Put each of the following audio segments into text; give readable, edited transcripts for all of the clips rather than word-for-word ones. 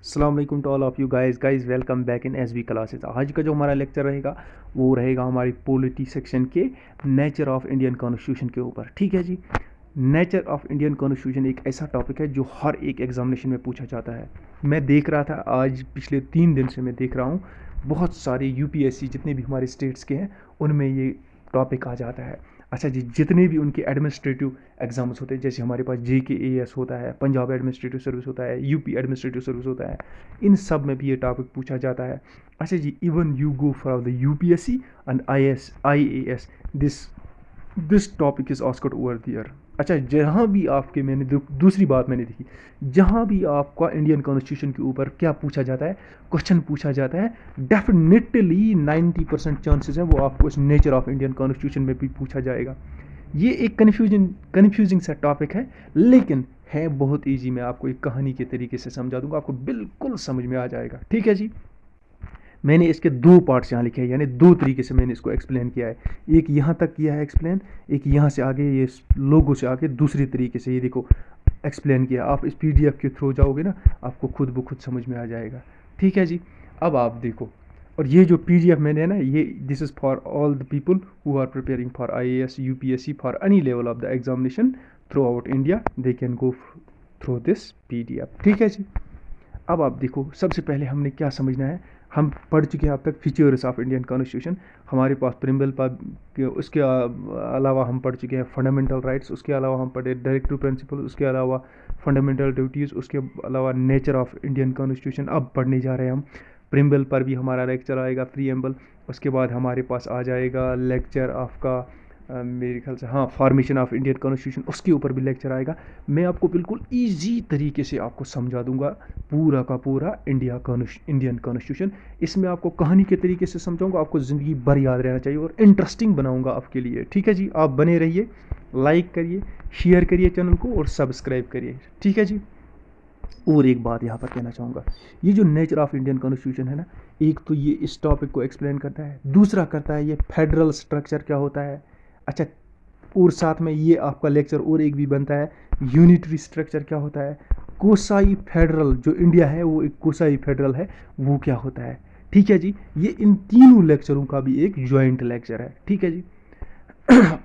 अस्सलाम वालेकुम to all of you guys welcome back in SB classes. आज का जो हमारा लेक्चर रहेगा वो रहेगा हमारी पॉलिटी सेक्शन के नेचर ऑफ इंडियन कॉन्स्टिट्यूशन के ऊपर। ठीक है जी। नेचर ऑफ इंडियन कॉन्स्टिट्यूशन एक ऐसा टॉपिक है जो हर एक एग्जामिनेशन में पूछा जाता है। मैं देख रहा था, आज पिछले 3 दिन से मैं देख रहा हूँ बहुत सारे यूपीएससी जितने भी हमारे स्टेट्स के हैं उनमें ये टॉपिक आ जाता है। अच्छा जी, जितने भी उनके एडमिनिस्ट्रेटिव एग्जाम्स होते हैं, जैसे हमारे पास JKAS होता है, पंजाब एडमिनिस्ट्रेटिव सर्विस होता है, यूपी एडमिनिस्ट्रेटिव सर्विस होता है, इन सब में भी ये टॉपिक पूछा जाता है। अच्छा जी, even you go for the UPSC and IAS, this topic is asked over there. अच्छा, जहाँ भी आपके मैंने दूसरी बात मैंने देखी, जहाँ भी आपका इंडियन कॉन्स्टिट्यूशन के ऊपर क्या पूछा जाता है, क्वेश्चन पूछा जाता है, डेफिनेटली 90% चांसेस हैं वो आपको इस नेचर ऑफ इंडियन कॉन्स्टिट्यूशन में भी पूछा जाएगा। ये एक कन्फ्यूजिंग सा टॉपिक है, लेकिन है बहुत ईजी। मैं आपको एक कहानी के तरीके से समझा दूंगा, आपको बिल्कुल समझ में आ जाएगा। ठीक है जी। मैंने इसके 2 पार्ट्स यहाँ लिखे हैं, यानी 2 तरीके से मैंने इसको एक्सप्लेन किया है। एक यहाँ तक किया है एक्सप्लेन, एक यहाँ से आगे ये लोगों से आगे दूसरी तरीके से ये देखो एक्सप्लेन किया। आप इस PDF के थ्रू जाओगे ना, आपको खुद ब खुद समझ में आ जाएगा। ठीक है जी। अब आप देखो, और ये जो PDF मैंने है ना, ये this is for all the people who are preparing for IAS UPSC for any level of the examination throughout India, they can go through this PDF। ठीक है जी। अब आप देखो, सबसे पहले हमने क्या समझना है। हम पढ़ चुके हैं अब तक फीचर्स ऑफ इंडियन कॉन्स्टिट्यूशन, हमारे पास प्रिम्बल पर, उसके अलावा हम पढ़ चुके हैं फंडामेंटल राइट्स, उसके अलावा हम पढ़े डायरेक्टिव प्रिंसिपल, उसके अलावा फंडामेंटल ड्यूटीज़, उसके अलावा नेचर ऑफ इंडियन कॉन्स्टिट्यूशन। अब पढ़ने जा रहे हैं हम प्रिम्बल पर भी हमारा लेक्चर आएगा, प्रीएम्बल। उसके बाद हमारे पास आ जाएगा लेक्चर आपका मेरे ख्याल से, हाँ, फॉर्मेशन ऑफ इंडियन कॉन्स्टिट्यूशन, उसके ऊपर भी लेक्चर आएगा। मैं आपको बिल्कुल ईजी तरीके से आपको समझा दूंगा पूरा का पूरा इंडियन कॉन्स्टिट्यूशन। इसमें आपको कहानी के तरीके से समझाऊंगा, आपको ज़िंदगी भर याद रहना चाहिए और इंटरेस्टिंग बनाऊंगा आपके लिए। ठीक है जी। आप बने रहिए, लाइक करिए, शेयर करिए चैनल को और सब्सक्राइब करिए। ठीक है जी। और एक बात यहाँ पर कहना चाहूँगा, ये जो नेचर ऑफ इंडियन कॉन्स्टिट्यूशन है ना, एक तो ये इस टॉपिक को एक्सप्लेन करता है, दूसरा करता है ये फेडरल स्ट्रक्चर क्या होता है। अच्छा, और साथ में ये आपका लेक्चर और एक भी बनता है, यूनिटरी स्ट्रक्चर क्या होता है, कोसाई फेडरल, जो इंडिया है वो एक कोसाई फेडरल है, वो क्या होता है। ठीक है जी। ये इन तीनों लेक्चरों का भी एक ज्वाइंट लेक्चर है। ठीक है जी।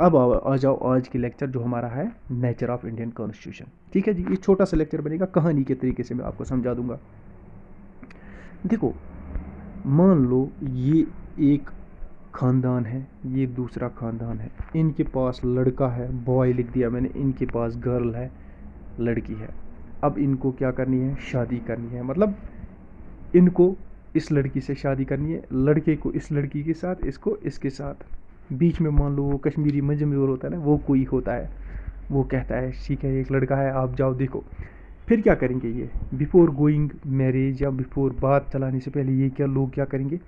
अब आ जाओ आज की लेक्चर जो हमारा है नेचर ऑफ इंडियन कॉन्स्टिट्यूशन। ठीक है जी। ये छोटा सा लेक्चर बनेगा, कहानी के तरीके से मैं आपको समझा दूंगा। देखो, मान लो ये एक खानदान है, ये दूसरा खानदान है, इनके पास लड़का है, बॉय लिख दिया मैंने, इनके पास गर्ल है, लड़की है। अब इनको क्या करनी है, शादी करनी है। मतलब इनको इस लड़की से शादी करनी है, लड़के को इस लड़की के साथ, इसको इसके साथ। बीच में मान लो वो कश्मीरी मजमूर होता है ना, वो कोई होता है, वो कहता है ठीक है एक लड़का है, आप जाओ देखो। फिर क्या करेंगे ये, बिफोर गोइंग मैरिज या बिफोर बात चलाने से पहले ये क्या लोग क्या करेंगे,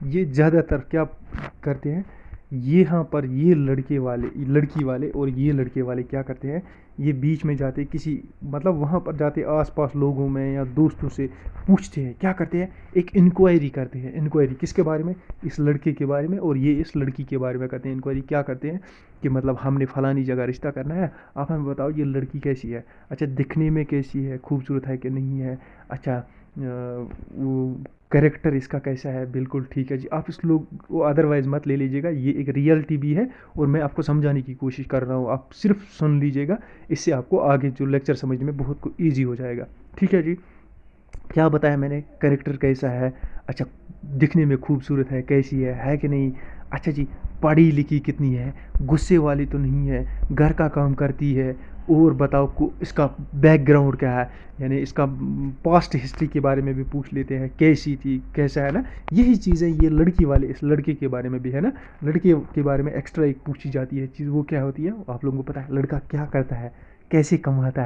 ये ज़्यादातर क्या करते हैं, ये यहाँ पर ये लड़के वाले, लड़की वाले और ये लड़के वाले क्या करते हैं, ये बीच में जाते किसी, मतलब वहाँ पर जाते आसपास लोगों में या दोस्तों से पूछते हैं, क्या करते हैं, एक इंक्वायरी करते हैं। इंक्वायरी किसके बारे में, इस लड़के के बारे में, और ये इस लड़की के बारे में करते हैं इंक्वायरी। क्या करते हैं कि मतलब हमने फ़लानी जगह रिश्ता करना है, आप हमें बताओ ये लड़की कैसी है, अच्छा दिखने में कैसी है, खूबसूरत है कि नहीं है, अच्छा वो कैरेक्टर इसका कैसा है, बिल्कुल ठीक है जी। आप इस लोग को अदरवाइज़ मत ले लीजिएगा, ये एक रियलिटी भी है और मैं आपको समझाने की कोशिश कर रहा हूँ, आप सिर्फ सुन लीजिएगा, इससे आपको आगे जो लेक्चर समझने में बहुत ईजी हो जाएगा। ठीक है जी। क्या बताया मैंने, कैरेक्टर कैसा है, अच्छा दिखने में खूबसूरत है, कैसी है कि नहीं, अच्छा जी पढ़ी लिखी कितनी है, गुस्से वाली तो नहीं है, घर का काम करती है, और बताओ को इसका बैकग्राउंड क्या है, यानी इसका पास्ट हिस्ट्री के बारे में भी पूछ लेते हैं, कैसी थी कैसा है ना। यही चीज़ें ये लड़की वाले इस लड़के के बारे में भी है ना, लड़के के बारे में एक्स्ट्रा एक पूछी जाती है चीज़, वो क्या होती है आप लोगों को पता है, लड़का क्या करता है, कैसे कमाता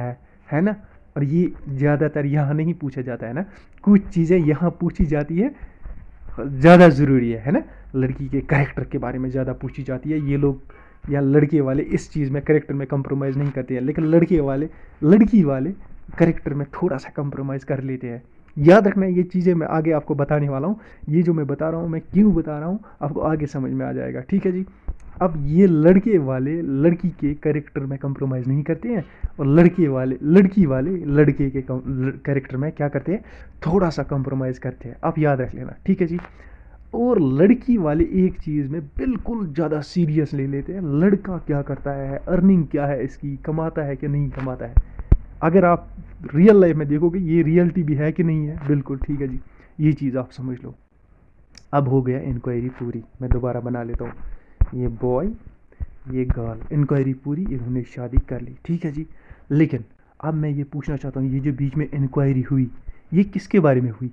है ना। और ये ज़्यादातर यहाँ नहीं पूछा जाता है ना, कुछ चीज़ें यहाँ पूछी जाती है, ज़्यादा ज़रूरी है ना। लड़की के कैरेक्टर के बारे में ज़्यादा पूछी जाती है, ये लोग या लड़के वाले इस चीज़ में कैरेक्टर में कंप्रोमाइज़ नहीं करते हैं, लेकिन लड़के वाले लड़की वाले कैरेक्टर में थोड़ा सा कंप्रोमाइज़ कर लेते हैं। याद रखना, ये चीज़ें मैं आगे आपको बताने वाला हूँ, ये जो मैं बता रहा हूँ मैं क्यों बता रहा हूँ आपको आगे समझ में आ जाएगा। ठीक है जी। अब ये लड़के वाले लड़की के कैरेक्टर में कंप्रोमाइज़ नहीं करते हैं, और लड़के वाले लड़की वाले लड़के के कैरेक्टर में क्या करते हैं, थोड़ा सा कंप्रोमाइज़ करते हैं। आप याद रख लेना, ठीक है जी। और लड़की वाले एक चीज़ में बिल्कुल ज़्यादा सीरियस ले लेते हैं, लड़का क्या करता है, अर्निंग क्या है इसकी, कमाता है कि नहीं कमाता है। अगर आप रियल लाइफ में देखोगे ये रियलिटी भी है कि नहीं है, बिल्कुल ठीक है जी, ये चीज़ आप समझ लो। अब हो गया इंक्वायरी पूरी, मैं दोबारा बना लेता हूँ। ये बॉय, ये गर्ल, इंक्वायरी पूरी, इन्होंने शादी कर ली, ठीक है जी। लेकिन अब मैं ये पूछना चाहता हूँ, ये जो बीच में इंक्वायरी हुई, ये किसके बारे में हुई,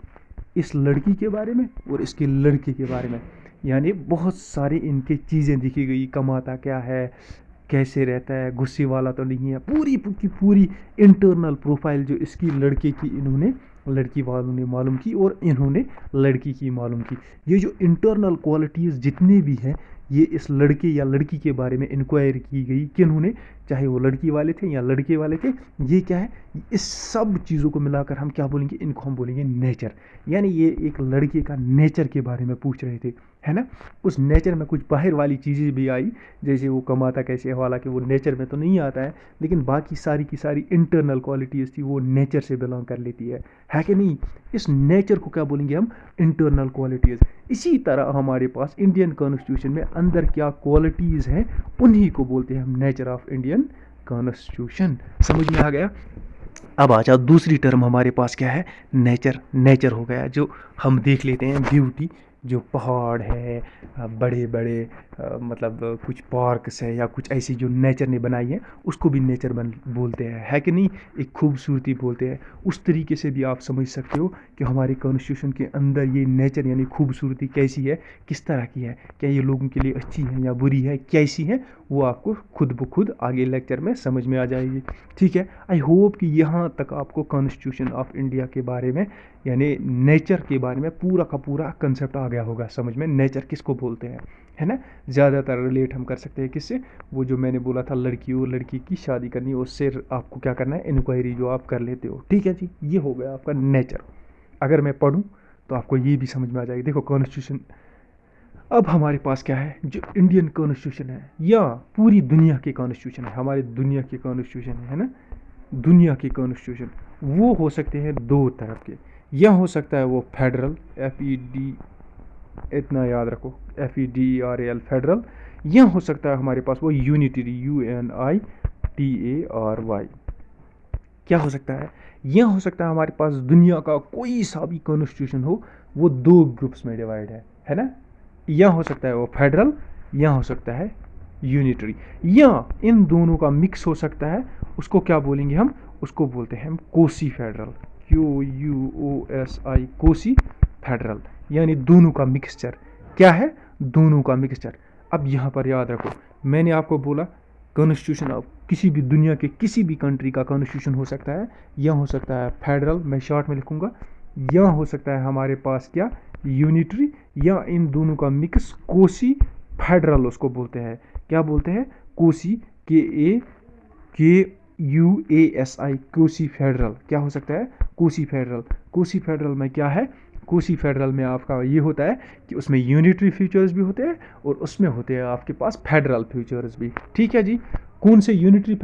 इस लड़की के बारे में और इसके लड़के के बारे में। यानी बहुत सारी इनकी चीज़ें दिखी गई, कमाता क्या है, कैसे रहता है, गुस्से वाला तो नहीं है, पूरी की पूरी इंटरनल प्रोफाइल जो इसकी लड़के की इन्होंने लड़की वालों ने मालूम की और इन्होंने लड़की की मालूम की। ये जो इंटरनल क्वालिटीज़ जितने भी हैं, ये इस लड़के या लड़की के बारे में इंक्वायरी की गई कि उन्होंने, चाहे वो लड़की वाले थे या लड़के वाले थे, ये क्या है, इस सब चीज़ों को मिलाकर हम क्या बोलेंगे, इनको हम बोलेंगे नेचर। यानी ये एक लड़के का नेचर के बारे में पूछ रहे थे, है ना। उस नेचर में कुछ बाहर वाली चीज़ें भी आई, जैसे वो कमाता कैसे है, हालांकि वो नेचर में तो नहीं आता है, लेकिन बाकी सारी की सारी इंटरनल क्वालिटीज़ थी वो नेचर से बिलोंग कर लेती है कि नहीं। इस नेचर को क्या बोलेंगे हम, इंटरनल क्वालिटीज़। इसी तरह हमारे पास इंडियन कॉन्स्टिट्यूशन में अंदर क्या क्वालिटीज़ हैं, उन्हीं को बोलते हैं हम नेचर ऑफ इंडियन कॉन्स्टिट्यूशन। समझ में आ गया। अब आ जाओ, दूसरी टर्म हमारे पास क्या है, नेचर। नेचर हो गया जो हम देख लेते हैं, ब्यूटी, जो पहाड़ है, बड़े बड़े मतलब कुछ पार्क्स है या कुछ ऐसी जो नेचर ने बनाई है, उसको भी नेचर बोलते हैं, है कि नहीं, एक खूबसूरती बोलते हैं। उस तरीके से भी आप समझ सकते हो कि हमारे कॉन्स्टिट्यूशन के अंदर ये नेचर यानी खूबसूरती कैसी है, किस तरह की है, क्या ये लोगों के लिए अच्छी है या बुरी है, कैसी है, वो आपको खुद ब खुद आगे लेक्चर में समझ में आ जाएगी, ठीक है। आई होप कि यहाँ तक आपको कॉन्स्टिट्यूशन ऑफ इंडिया के बारे में यानी नेचर के बारे में पूरा का पूरा कंसेप्ट आ गया होगा समझ में, नेचर किसको बोलते हैं, है ना। ज़्यादातर रिलेट हम कर सकते हैं किससे, वो जो मैंने बोला था लड़की और लड़की की शादी करनी, उससे आपको क्या करना है, इंक्वायरी जो आप कर लेते हो, ठीक है जी। ये हो गया आपका नेचर। अगर मैं पढ़ूँ तो आपको ये भी समझ में आ जाएगी। देखो कॉन्स्टिट्यूशन, अब हमारे पास क्या है, जो इंडियन कॉन्स्टिट्यूशन है या पूरी दुनिया की कॉन्स्टिट्यूशन है, हमारी दुनिया की कॉन्स्टिट्यूशन है ना, दुनिया की कॉन्स्टिट्यूशन, वो हो सकते हैं दो तरफ के। या हो सकता है वो फेडरल, FED, इतना याद रखो, FEDERAL, फेडरल। या हो सकता है हमारे पास वो यूनिटरी, UNITARY। क्या हो सकता है, यह हो सकता है हमारे पास दुनिया का कोई सा भी कॉन्स्टिट्यूशन हो, वो दो ग्रुप्स में डिवाइड है ना। या हो सकता है वो फेडरल, या हो सकता है यूनिटरी, या इन दोनों का मिक्स हो सकता है, उसको क्या बोलेंगे हम, उसको बोलते हैं हम Kosi federal, QUOSI, Kosi federal, यानी दोनों का मिक्सचर। क्या है, दोनों का मिक्सचर। अब यहाँ पर याद रखो, मैंने आपको बोला कॉन्स्टिट्यूशन ऑफ किसी भी दुनिया के किसी भी कंट्री का कॉन्स्टिट्यूशन हो सकता है, या हो सकता है फेडरल, मैं शॉर्ट में लिखूंगा, या हो सकता है हमारे पास क्या, यूनिटरी, या इन दोनों का मिक्स कोसी फेडरल उसको बोलते हैं। क्या बोलते हैं, कोसी, KUASI, कोसी फेडरल। क्या हो सकता है, कोसी फेडरल। कोसी फेडरल में क्या है, कोसी फेडरल में आपका ये होता है कि उसमें यूनिटरी फीचर्स भी होते हैं और उसमें होते हैं आपके पास फेडरल फीचर्स भी, ठीक है जी। कौन से यूनिटरी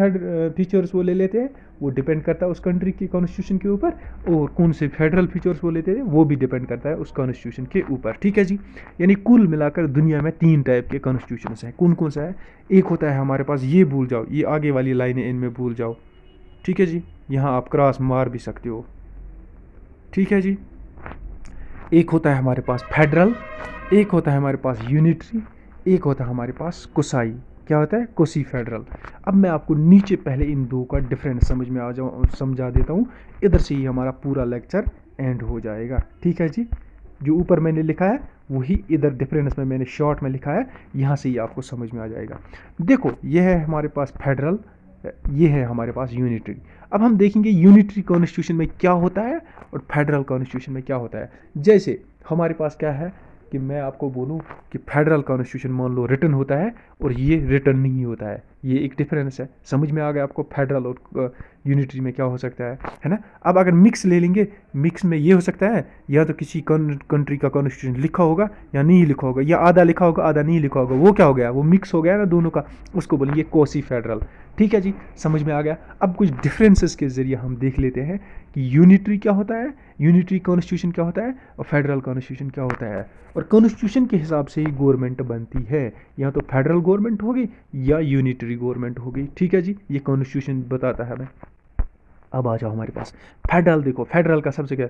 फीचर्स वो ले लेते हैं, वो डिपेंड करता है उस कंट्री की कॉन्स्टिट्यूशन के ऊपर, और कौन से फेडरल फीचर्स वो लेते हैं वो भी डिपेंड करता है उस कॉन्स्टिट्यूशन के ऊपर, ठीक है जी। यानी कुल मिलाकर दुनिया में 3 टाइप के कॉन्स्टिट्यूशन हैं। कौन कौन सा है, एक होता है हमारे पास, ये भूल जाओ, ये आगे वाली लाइनें इनमें भूल जाओ, ठीक है जी, यहाँ आप क्रॉस मार भी सकते हो, ठीक है जी। एक होता है हमारे पास फेडरल, एक होता है हमारे पास यूनिटरी, एक होता है हमारे पास कोसाई। क्या होता है, कोसी फेडरल। अब मैं आपको नीचे पहले इन दो का डिफरेंस समझा देता हूँ, इधर से ही हमारा पूरा लेक्चर एंड हो जाएगा, ठीक है जी। जो ऊपर मैंने लिखा है वही इधर डिफरेंस में मैंने शॉर्ट में लिखा है, यहाँ से ही आपको समझ में आ जाएगा। देखो यह है हमारे पास फेडरल, ये है हमारे पास यूनिटरी। अब हम देखेंगे यूनिटरी कॉन्स्टिट्यूशन में क्या होता है और फेडरल कॉन्स्टिट्यूशन में क्या होता है। जैसे हमारे पास क्या है कि मैं आपको बोलूं कि फेडरल कॉन्स्टिट्यूशन मान लो रिटन होता है और ये रिटन नहीं होता है, ये एक डिफरेंस है। समझ में आ गया आपको फेडरल और यूनिटरी में क्या हो सकता है ना। अब अगर मिक्स ले लेंगे, मिक्स में ये हो सकता है या तो किसी कंट्री का कॉन्स्टिट्यूशन लिखा होगा या नहीं लिखा होगा, या आधा लिखा होगा आधा नहीं लिखा होगा, वो क्या हो गया, वो मिक्स हो गया ना दोनों का, उसको बोलेंगे कोसी फेडरल। ठीक है जी, समझ में आ गया। अब कुछ डिफरेंसेस के ज़रिए हम देख लेते हैं कि यूनिटरी क्या होता है, यूनिटरी कॉन्स्टिट्यूशन क्या होता है और फेडरल कॉन्स्टिट्यूशन क्या होता है। और कॉन्स्टिट्यूशन के हिसाब से ही गवर्नमेंट बनती है, या तो फेडरल गवर्नमेंट होगी या यूनिटरी गवर्नमेंट होगी। ठीक है जी, ये कॉन्स्टिट्यूशन बताता है हमें। अब आ जाओ हमारे पास फेडरल। देखो फेडरल का सबसे क्या,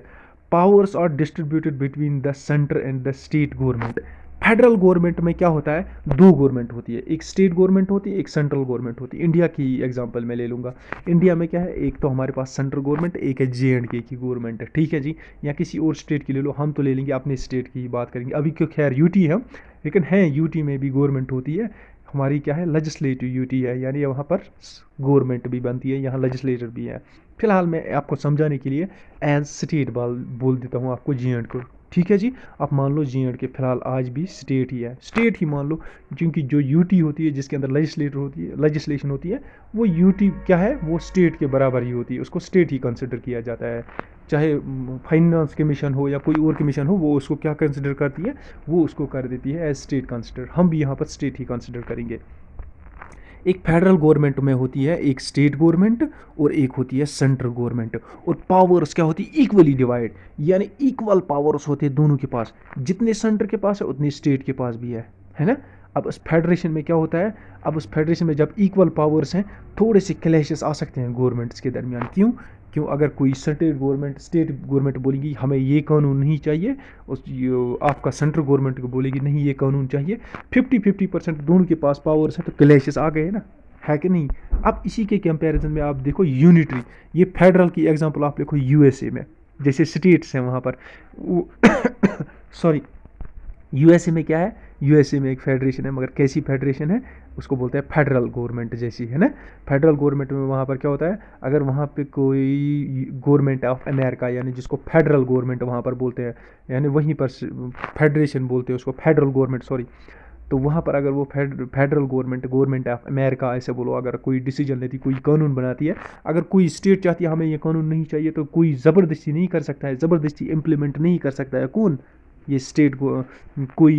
powers are distributed between the centre and the state government. Federal government में क्या होता है, दो गवर्नमेंट होती है, एक स्टेट गवर्नमेंट होती है, एक सेंट्रल गवर्नमेंट होती है। इंडिया की एग्जांपल मैं ले लूँगा। इंडिया में क्या है, एक तो हमारे पास सेंट्रल गवर्नमेंट, एक है JNK की गवर्नमेंट है। ठीक है जी, या किसी और स्टेट की ले लो, हम तो ले लेंगे अपने स्टेट की ही बात करेंगे अभी, क्यों खैर यूटी है, लेकिन है यूटी में भी गवर्नमेंट होती है। हमारी क्या है, लेजिस्लेटिव यूटी है, यानी वहाँ पर गवर्नमेंट भी बनती है, यहाँ लेजिस्लेटर भी है। फिलहाल मैं आपको समझाने के लिए एज स्टेट बोल देता हूँ आपको JNK को। ठीक है जी, आप मान लो JNK फिलहाल आज भी स्टेट ही है, स्टेट ही मान लो, क्योंकि जो यूटी होती है जिसके अंदर लेजिस्लेशन होती है, वो यूटी क्या है, वो स्टेट के बराबर ही होती है, उसको स्टेट ही कंसिडर किया जाता है। चाहे फाइनेंस कमीशन हो या कोई और कमीशन हो, वो उसको क्या कंसिडर करती है, वो उसको कर देती है एज स्टेट कंसिडर। हम भी यहाँ पर स्टेट ही कंसिडर करेंगे। एक फेडरल गवर्नमेंट में होती है एक स्टेट गवर्नमेंट और एक होती है सेंट्रल गवर्नमेंट, और पावर्स क्या होती है, इक्वली डिवाइड, यानी इक्वल पावर्स होते हैं दोनों के पास, जितने सेंटर के पास है उतनी स्टेट के पास भी है ना। अब उस फेडरेशन में क्या होता है, अब उस फेडरेशन में जब इक्वल पावर्स हैं, थोड़े से क्लैशेस आ सकते हैं गवर्नमेंट्स के दरमियान। क्यों क्यों अगर कोई स्टेट गवर्नमेंट बोलेगी हमें ये कानून नहीं चाहिए, आपका सेंट्रल गवर्नमेंट को बोलेगी नहीं ये कानून चाहिए, 50-50% दोनों के पास पावर्स हैं, तो क्लैशेस आ गए ना, है कि नहीं। अब इसी के कंपैरिजन में आप देखो यूनिटरी, ये फेडरल की एग्जांपल आप देखो USA में, जैसे स्टेट्स हैं वहाँ पर सॉरी, USA में क्या है, USA में एक फेडरेशन है, मगर कैसी फेडरेशन है, उसको बोलते हैं फेडरल गवर्नमेंट जैसी, है ना। फेडरल गवर्नमेंट में वहाँ पर क्या होता है, अगर वहाँ पे कोई गवर्नमेंट ऑफ अमेरिका, यानी जिसको फेडरल गवर्नमेंट वहाँ पर बोलते हैं, यानी वहीं पर फेडरेशन बोलते हैं उसको, फेडरल गवर्नमेंट सॉरी, तो वहाँ पर अगर वो फेडरल गवर्नमेंट ऑफ अमेरिका ऐसे बोलो, अगर कोई डिसीजन लेती, कोई कानून बनाती है, अगर कोई स्टेट चाहती है हमें ये कानून नहीं चाहिए, तो कोई ज़बरदस्ती नहीं कर सकता है, ज़बरदस्ती इम्प्लीमेंट नहीं कर सकता है। कौन, ये स्टेट कोई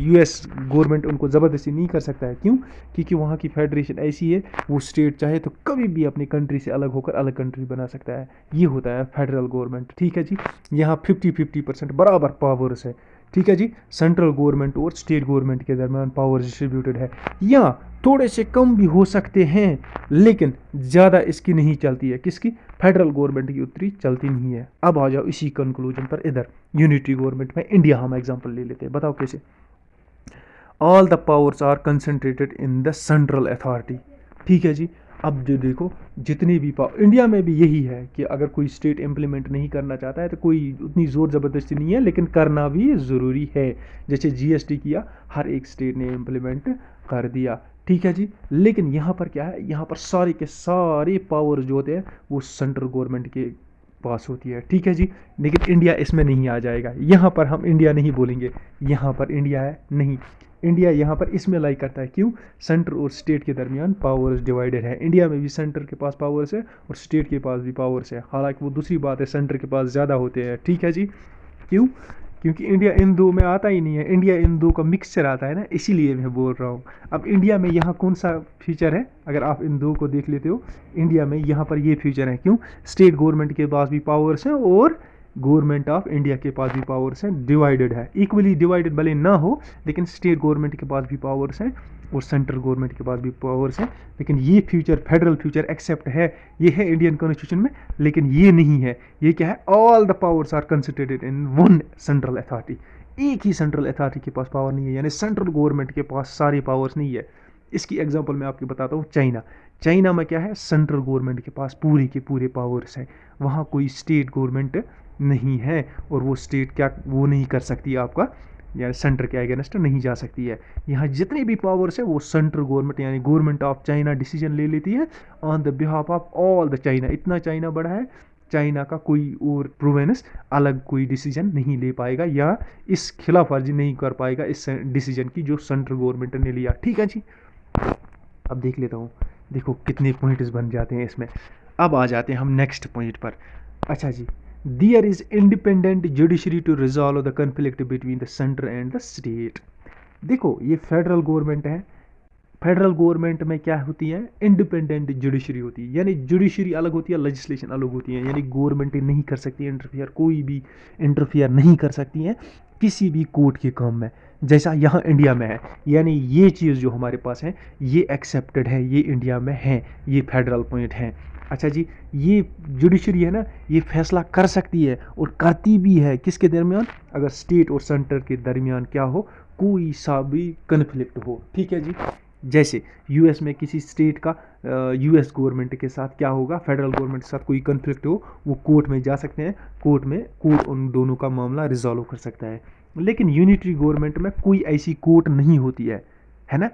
US गवर्नमेंट उनको ज़बरदस्ती नहीं कर सकता है। क्यों, क्योंकि वहाँ की फेडरेशन ऐसी है, वो स्टेट चाहे तो कभी भी अपनी कंट्री से अलग होकर अलग कंट्री बना सकता है। ये होता है फेडरल गवर्नमेंट। ठीक है जी, यहाँ 50-50% बराबर पावर्स है। ठीक है जी, सेंट्रल गवर्नमेंट और स्टेट गवर्नमेंट के दरमियान पावर डिस्ट्रीब्यूटेड है, या थोड़े से कम भी हो सकते हैं, लेकिन ज़्यादा इसकी नहीं चलती है, किसकी, फेडरल गवर्नमेंट की उतनी चलती नहीं है। अब आ जाओ इसी कंक्लूजन पर, इधर यूनिटी गवर्नमेंट में इंडिया हम एग्जांपल ले लेते हैं, बताओ कैसे। All the powers are concentrated in the central authority. ठीक है जी, अब जो देखो जितनी भी पावर, इंडिया में भी यही है कि अगर कोई स्टेट इम्प्लीमेंट नहीं करना चाहता है तो कोई उतनी ज़ोर ज़बरदस्ती नहीं है, लेकिन करना भी ज़रूरी है। जैसे GST किया, हर एक स्टेट ने इम्प्लीमेंट कर दिया। ठीक है जी, लेकिन यहाँ पर क्या है, यहाँ पर सारे के सारे पावर्स जो होते हैं वो सेंट्रल गवर्नमेंट के पास होती है। ठीक है जी, लेकिन इंडिया इसमें नहीं आ जाएगा, यहाँ पर हम इंडिया नहीं बोलेंगे, यहाँ पर इंडिया है नहीं, इंडिया यहाँ पर इसमें लाई करता है। क्यों, सेंटर और स्टेट के दरमियान पावर्स डिवाइडेड है। इंडिया में भी सेंटर के पास पावर्स है और स्टेट के पास भी पावर्स है, हालांकि वो दूसरी बात है, सेंटर के पास ज़्यादा होते हैं। ठीक है जी, क्यों, क्योंकि इंडिया इन दो में आता ही नहीं है, इंडिया इन दो का मिक्सचर आता है ना, इसीलिए मैं बोल रहा हूँ। अब इंडिया में यहाँ कौन सा फीचर है, अगर आप इन दो को देख लेते हो, इंडिया में यहाँ पर ये फीचर है। क्यों, स्टेट गवर्नमेंट के पास भी पावर्स हैं और गवर्नमेंट ऑफ इंडिया के पास भी पावर्स हैं, डिवाइडेड है, इक्वली डिवाइडेड भले ना हो, लेकिन स्टेट गवर्नमेंट के पास भी पावर्स हैं और सेंट्रल गवर्नमेंट के पास भी पावर्स हैं। लेकिन ये फ्यूचर, फेडरल फ्यूचर एक्सेप्ट है, ये है इंडियन कॉन्स्टिट्यूशन में, लेकिन ये नहीं है। ये क्या है, all the powers are concentrated in one central authority. एक ही सेंट्रल अथॉरिटी के पास पावर नहीं है, यानी सेंट्रल गवर्नमेंट के पास सारी पावर्स नहीं है। इसकी एग्जांपल मैं आपको बताता हूँ, चाइना। चाइना में क्या है, सेंट्रल गवर्नमेंट के पास पूरे के पूरे पावर्स हैं, वहाँ कोई स्टेट गवर्नमेंट नहीं है, और वो स्टेट क्या वो नहीं कर सकती आपका, या सेंटर के अगेंस्ट नहीं जा सकती है। यहाँ जितने भी पावर्स है वो सेंट्रल गवर्नमेंट यानी गवर्नमेंट ऑफ चाइना डिसीजन ले लेती है on the behalf of all the China. इतना चाइना बड़ा है, चाइना का कोई और प्रोविंस अलग कोई डिसीजन नहीं ले पाएगा, या इस खिलाफ वर्जी नहीं कर पाएगा इस डिसीजन की जो सेंट्रल गवर्नमेंट ने लिया। ठीक है जी, अब देख लेता हूँ, देखो कितने पॉइंट्स बन जाते हैं इसमें। अब आ जाते हैं हम नेक्स्ट पॉइंट पर। अच्छा जी, there is independent judiciary to resolve the conflict between the centre and the state. देखो ये फेडरल गवर्नमेंट है, फेडरल गवर्नमेंट में क्या होती है, इंडिपेंडेंट जुडिशरी होती है, यानी जुडिशरी अलग होती है, लेजिस्लेशन अलग होती है, यानी गवर्नमेंट नहीं कर सकती इंटरफियर, कोई भी इंटरफियर नहीं कर सकती है किसी भी कोर्ट के काम में, जैसा यहाँ इंडिया में है। यानी ये चीज़ जो हमारे पास है ये एक्सेप्टेड है, ये इंडिया में है, ये फेडरल पॉइंट है। अच्छा जी, ये जुडिशरी है ना, ये फैसला कर सकती है और करती भी है किसके दरमियान, अगर स्टेट और सेंटर के दरमियान क्या हो, कोई सा भी कन्फ्लिक्ट हो। ठीक है जी, जैसे यूएस में किसी स्टेट का यूएस गवर्नमेंट के साथ क्या होगा, फेडरल गवर्नमेंट के साथ कोई कन्फ्लिक्ट हो, वो कोर्ट में जा सकते हैं, कोर्ट उन दोनों का मामला रिजॉल्व कर सकता है। लेकिन यूनिटरी गवर्नमेंट में कोई ऐसी कोर्ट नहीं होती है ना,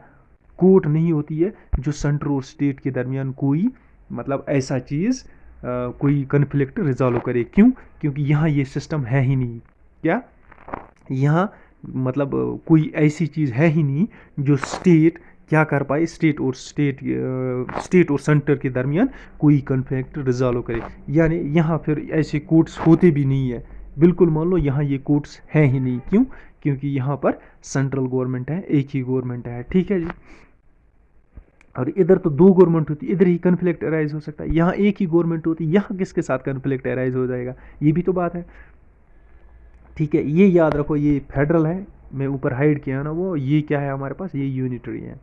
कोर्ट नहीं होती है जो सेंटर और स्टेट के दरमियान कोई मतलब ऐसा चीज़ कोई कन्फ्लिक्ट रिजॉल्व करे। क्यों? क्योंकि यहाँ ये सिस्टम है ही नहीं। क्या यहाँ मतलब कोई ऐसी चीज़ है ही नहीं जो स्टेट क्या कर पाए, स्टेट और सेंटर के दरमियान कोई कन्फ्लिक्ट रिजॉल्व करे। यानी यहाँ फिर ऐसे कोर्ट्स होते भी नहीं है, बिल्कुल मान लो यहाँ ये कोर्ट्स हैं ही नहीं। क्यों? क्योंकि यहाँ पर सेंट्रल गवर्नमेंट है, एक ही गवर्नमेंट है। ठीक है जी, और इधर तो दो गवर्नमेंट होती है, इधर ही कन्फ्लिक्ट अराइज हो सकता है, यहाँ एक ही गवर्नमेंट होती है, यहाँ किसके साथ कन्फ्लिक्ट अराइज हो जाएगा, ये भी तो बात है। ठीक है, ये याद रखो, ये फेडरल है, मैं ऊपर हाइड किया ना वो, ये क्या है हमारे पास, ये यूनिटरी है।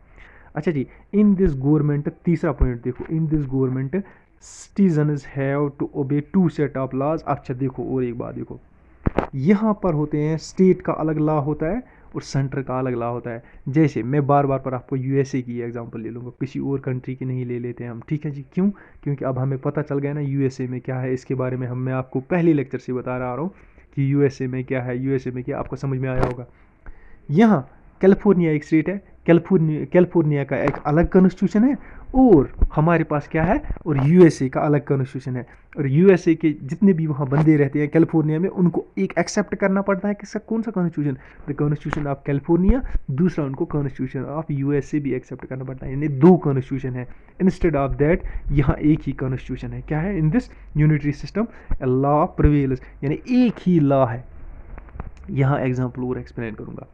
अच्छा जी, इन दिस गवर्नमेंट, तीसरा पॉइंट देखो, in this government citizens have to obey to set of laws. अच्छा देखो, और एक बात देखो, यहाँ पर होते हैं स्टेट का अलग लॉ होता है और सेंटर का अलग लॉ होता है। जैसे मैं बार बार पर आपको यूएसए की एग्जांपल ले लूँगा, किसी और कंट्री की नहीं ले लेते हैं हम। ठीक है जी, क्यों? क्योंकि अब हमें पता चल गया ना यूएसए में क्या है, इसके बारे में मैं आपको पहले लेक्चर से बता रहा हूँ कि यूएसए में क्या है, यूएसए में क्या, आपको समझ में आया होगा। यहाँ कैलिफोर्निया एक स्टेट है, कैलिफोर्निया का एक अलग कॉन्स्टिट्यूशन है, और हमारे पास क्या है, और यूएसए का अलग कॉन्स्टिट्यूशन है। और यूएसए के जितने भी वहाँ बंदे रहते हैं कैलिफोर्निया में, उनको एक एक्सेप्ट करना पड़ता है किसका, कौन सा constitution, the constitution of California, दूसरा उनको कॉन्स्टिट्यूशन ऑफ यूएसए भी एक्सेप्ट करना पड़ता है, यानी दो कॉन्स्टिट्यूशन है। इंस्टेड ऑफ दैट यहाँ एक ही कॉन्स्टिट्यूशन है। क्या है, in this unitary system law prevails, यानी एक ही लॉ है। यहाँ एग्जाम्पल और एक्सप्लेन करूँगा।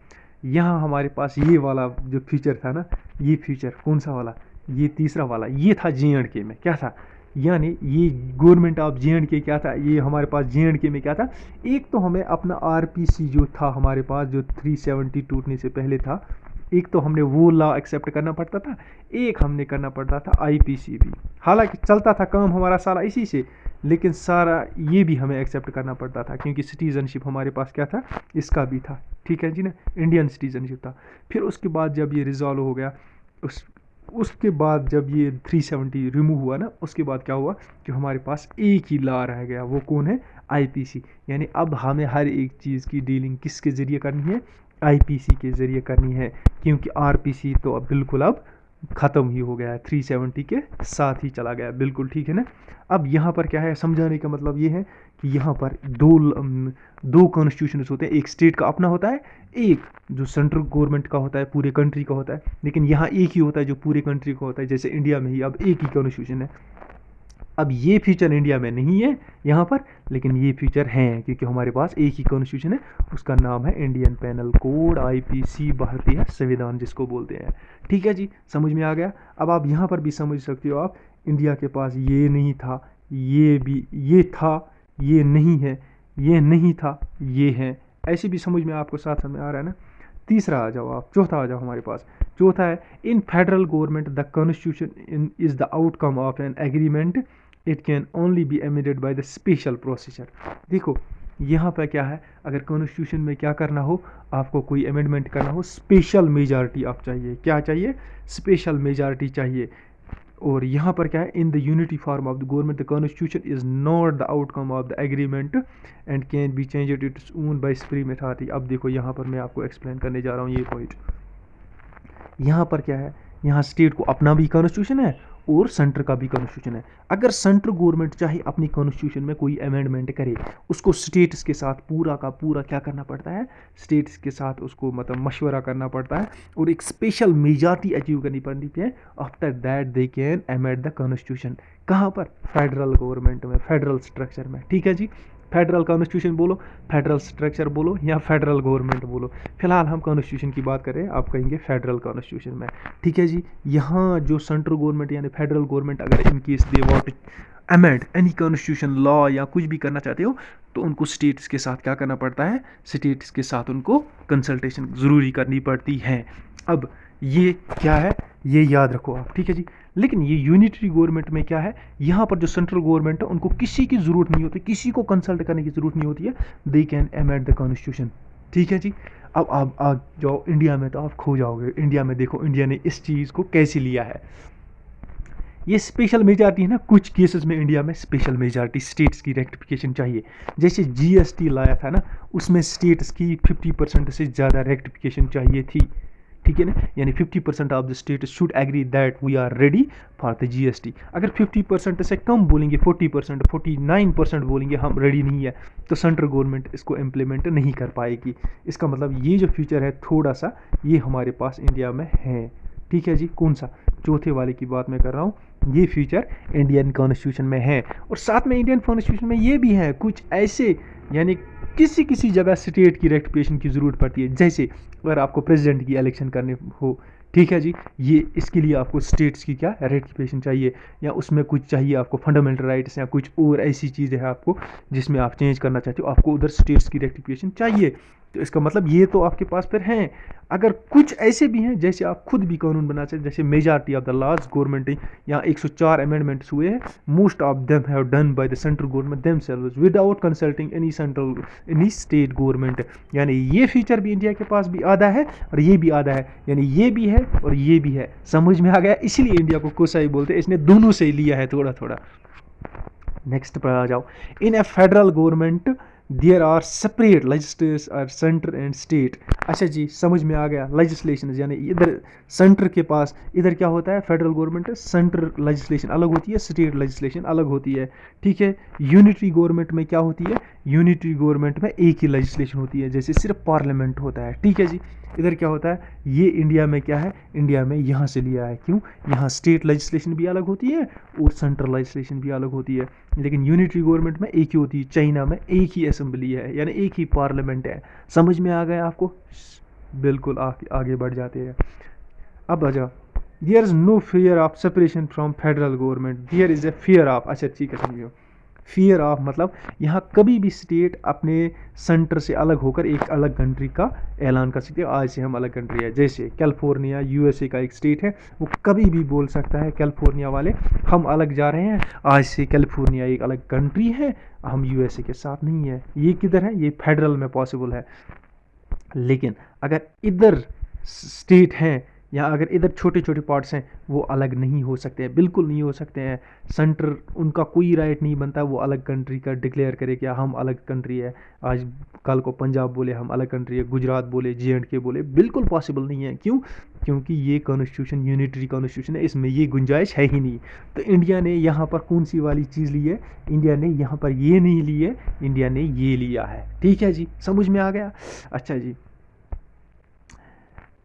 यहाँ हमारे पास ये वाला जो फीचर था ना, ये फीचर कौन सा वाला, ये तीसरा वाला, ये था जे.एंड.के में क्या था, यानी ये गवर्नमेंट ऑफ जे.एंड.के क्या था, ये हमारे पास जे.एंड.के में क्या था, एक तो हमें अपना आरपीसी जो था हमारे पास, जो 370 टूटने से पहले था, एक तो हमने वो लॉ एक्सेप्ट करना पड़ता था, एक हमने करना पड़ता था आईपीसी भी। हालांकि चलता था काम हमारा सारा इसी से, लेकिन सारा ये भी हमें एक्सेप्ट करना पड़ता था, क्योंकि सिटीजनशिप हमारे पास क्या था, इसका भी था। ठीक है जी ना, इंडियन सिटीजनशिप था। फिर उसके बाद जब ये रिजॉल्व हो गया, उसके बाद जब ये 370 रिमूव हुआ ना, उसके बाद क्या हुआ कि हमारे पास एक ही लॉ रह गया, वो कौन है, आईपीसी। यानी अब हमें हर एक चीज़ की डीलिंग किसके ज़रिए करनी है, आईपीसी के ज़रिए करनी है, क्योंकि आरपीसी तो अब बिल्कुल अब ख़त्म ही हो गया है, 370 के साथ ही चला गया, बिल्कुल ठीक है ना। अब यहाँ पर क्या है, समझाने का मतलब ये है कि यहाँ पर दो कॉन्स्टिट्यूशन होते हैं, एक स्टेट का अपना होता है, एक जो सेंट्रल गवर्नमेंट का होता है, पूरे कंट्री का होता है। लेकिन यहाँ एक ही होता है जो पूरे कंट्री का होता है, जैसे इंडिया में ही अब एक ही कॉन्स्टिट्यूशन है। अब ये फीचर इंडिया में नहीं है यहाँ पर, लेकिन ये फीचर हैं क्योंकि हमारे पास एक ही कॉन्स्टिट्यूशन है, उसका नाम है इंडियन पेनल कोड, आईपीसी, भारतीय संविधान जिसको बोलते हैं। ठीक है जी, समझ में आ गया। अब आप यहाँ पर भी समझ सकते हो, आप इंडिया के पास ये नहीं था, ये भी, ये था, ये नहीं है, ये नहीं था, ये है, ऐसे भी समझ में आपको साथ समझ आ रहा है ना। तीसरा आ जाओ आप, चौथा आ जाओ हमारे पास। चौथा है, इन federal government the constitution is the outcome of an agreement, it can only be amended by the special procedure. देखो यहाँ पर क्या है, अगर कॉन्स्टिट्यूशन में क्या करना हो, आपको कोई अमेंडमेंट करना हो, स्पेशल मेजॉरिटी आप चाहिए, क्या चाहिए, स्पेशल मेजॉरिटी चाहिए। और यहाँ पर क्या है, in the unity form of the government the constitution is not the outcome of the agreement and can be changed its own by supreme authority. अब देखो यहाँ पर मैं आपको एक्सप्लेन करने जा रहा हूँ ये पॉइंट। यहाँ पर क्या है, यहाँ स्टेट को अपना भी कॉन्स्टिट्यूशन है और सेंटर का भी कॉन्स्टिट्यूशन है। अगर सेंट्रल गवर्नमेंट चाहे अपनी कॉन्स्टिट्यूशन में कोई अमेंडमेंट करे, उसको स्टेट्स के साथ पूरा का पूरा क्या करना पड़ता है, स्टेट्स के साथ उसको मतलब मशवरा करना पड़ता है और एक स्पेशल मेजॉरिटी अचीव करनी पड़ती है। After that they can amend the constitution. कहाँ पर, फेडरल गवर्नमेंट में, फेडरल स्ट्रक्चर में। ठीक है जी, फेडरल कॉन्स्टिट्यूशन बोलो, फेडरल स्ट्रक्चर बोलो या फेडरल गवर्नमेंट बोलो, फिलहाल हम कॉन्स्टिट्यूशन की बात करें, आप कहेंगे फेडरल कॉन्स्टिट्यूशन में। ठीक है जी, यहाँ जो सेंट्रल गवर्नमेंट यानी फेडरल गवर्नमेंट अगर in case they want amend any constitution law या कुछ भी करना चाहते हो, तो उनको स्टेट्स के साथ क्या करना पड़ता है, स्टेट्स के साथ उनको कंसल्टेशन ज़रूरी करनी पड़ती है। अब ये क्या है, ये याद रखो आप। ठीक है जी, लेकिन ये यूनिटरी गवर्नमेंट में क्या है, यहाँ पर जो सेंट्रल गवर्नमेंट है उनको किसी की ज़रूरत नहीं होती, किसी को कंसल्ट करने की ज़रूरत नहीं होती है, they can amend the constitution. ठीक है जी, अब आप आ जाओ इंडिया में तो आप खो जाओगे। इंडिया में देखो इंडिया ने इस चीज़ को कैसे लिया है। ये स्पेशल मेजॉरिटी है ना, कुछ केसेस में इंडिया में स्पेशल मेजॉरिटी स्टेट्स की रेक्टिफिकेशन चाहिए। जैसे जीएसटी लाया था ना, उसमें स्टेट्स की 50% से ज़्यादा रेक्टिफिकेशन चाहिए थी। ठीक है ना, यानी 50% of the state should agree that we are ready for the GST. अगर 50% से कम बोलेंगे, 40%, 49% बोलेंगे हम रेडी नहीं है, तो सेंट्रल गवर्नमेंट इसको इम्प्लीमेंट नहीं कर पाएगी। इसका मतलब ये जो फ्यूचर है थोड़ा सा ये हमारे पास इंडिया में है। ठीक है जी, कौन सा, चौथे वाले की बात मैं कर रहा हूँ, ये फीचर इंडियन कॉन्स्टिट्यूशन में है। और साथ में इंडियन कॉन्स्टिट्यूशन में ये भी है कुछ ऐसे, यानी किसी किसी जगह स्टेट की रेक्टिफिकेशन की ज़रूरत पड़ती है। जैसे अगर आपको प्रेसिडेंट की इलेक्शन करने हो, ठीक है जी, ये इसके लिए आपको स्टेट्स की क्या रेक्टिफिकेशन चाहिए, या उसमें कुछ चाहिए आपको फंडामेंटल राइट्स या कुछ और ऐसी चीज़ें हैं आपको जिसमें आप चेंज करना चाहते हो, आपको उधर स्टेट्स की रेक्टिफिकेशन चाहिए। तो इसका मतलब ये तो आपके पास फिर हैं। अगर कुछ ऐसे भी हैं जैसे आप खुद भी कानून बना सकते, जैसे majority of the laws government यहाँ 104 अमेंडमेंट्स हुए हैं, most of them have done by the central government themselves without consulting any state government. यानी ये फीचर भी इंडिया के पास भी आधा है और ये भी आधा है, यानी ये भी है और ये भी है। समझ में आ गया, इसीलिए इंडिया को कोसाई बोलते हैं, इसने दोनों से लिया है थोड़ा थोड़ा। नेक्स्ट पर आ जाओ, in a federal government there are separate legislators are centre and state. अच्छा जी, समझ में आ गया, लेजिस्लेशन यानी इधर सेंटर के पास, इधर क्या होता है, फेडरल गवर्नमेंट, सेंटर लेजिस्लेशन अलग होती है, स्टेट लेजिस्लेशन अलग होती है। ठीक है, यूनिटरी गवर्नमेंट में क्या होती है, यूनिटरी गवर्नमेंट में एक ही लेजिस्लेशन होती है, जैसे सिर्फ पार्लियामेंट होता है। ठीक है जी, इधर क्या होता है, ये इंडिया में क्या है, इंडिया में यहाँ से लिया है। क्यों, यहाँ स्टेट लेजिस्लेशन भी अलग होती है और सेंट्रल लेजिस्लेशन भी अलग होती है, लेकिन यूनिटरी गवर्नमेंट में एक ही होती है। चाइना में एक ही असेंबली है, यानी एक ही पार्लियामेंट है। समझ में आ गया आपको, बिल्कुल आगे बढ़ जाते हैं। अब आ जाओ, there is no fear of separation from federal government, there is a fear of. अच्छा ठीक है, समझियो, फियर ऑफ मतलब यहाँ कभी भी स्टेट अपने सेंटर से अलग होकर एक अलग कंट्री का ऐलान कर सकती है, आज से हम अलग कंट्री है। जैसे कैलिफोर्निया यूएसए का एक स्टेट है, वो कभी भी बोल सकता है कैलिफोर्निया वाले, हम अलग जा रहे हैं, आज से कैलिफोर्निया एक अलग कंट्री है, हम यूएसए के साथ नहीं है। ये किधर है, ये फेडरल में पॉसिबल है। लेकिन अगर इधर स्टेट हैं या अगर इधर छोटे छोटे पार्ट्स हैं, वो अलग नहीं हो सकते हैं, बिल्कुल नहीं हो सकते हैं। सेंटर उनका कोई राइट नहीं बनता वो अलग कंट्री का डिक्लेयर करे कि हम अलग कंट्री है। आज कल को पंजाब बोले हम अलग कंट्री है, गुजरात बोले, JNK बोले, बिल्कुल पॉसिबल नहीं है। क्यों, क्योंकि ये कॉन्स्टिट्यूशन यूनिटरी कॉन्स्टिट्यूशन है, इसमें ये गुंजाइश है ही नहीं। तो इंडिया ने यहाँ पर कौन सी वाली चीज़ ली है, इंडिया ने यहाँ पर ये नहीं ली है, इंडिया ने ये लिया है। ठीक है जी, समझ में आ गया। अच्छा जी,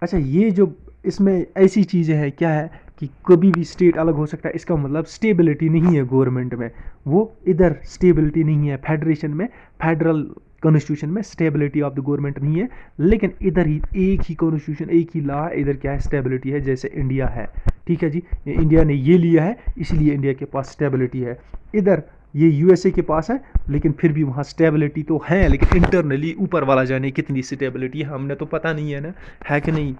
अच्छा ये जो इसमें ऐसी चीज़ें हैं क्या है कि कभी भी स्टेट अलग हो सकता है, इसका मतलब स्टेबिलिटी नहीं है गवर्नमेंट में, वो इधर स्टेबिलिटी नहीं है फेडरेशन में, फेडरल कॉन्स्टिट्यूशन में स्टेबिलिटी ऑफ द गवर्नमेंट नहीं है। लेकिन इधर ही एक ही कॉन्स्टिट्यूशन, एक ही लॉ, इधर क्या है, स्टेबिलिटी है, जैसे इंडिया है। ठीक है जी, इंडिया ने ये लिया है इसलिए इंडिया के पास स्टेबिलिटी है। इधर ये यूएसए के पास है, लेकिन फिर भी वहाँ स्टेबिलिटी तो है, लेकिन इंटरनली ऊपर वाला जाने कितनी स्टेबिलिटी है हमने तो पता नहीं है ना, है कि नहीं।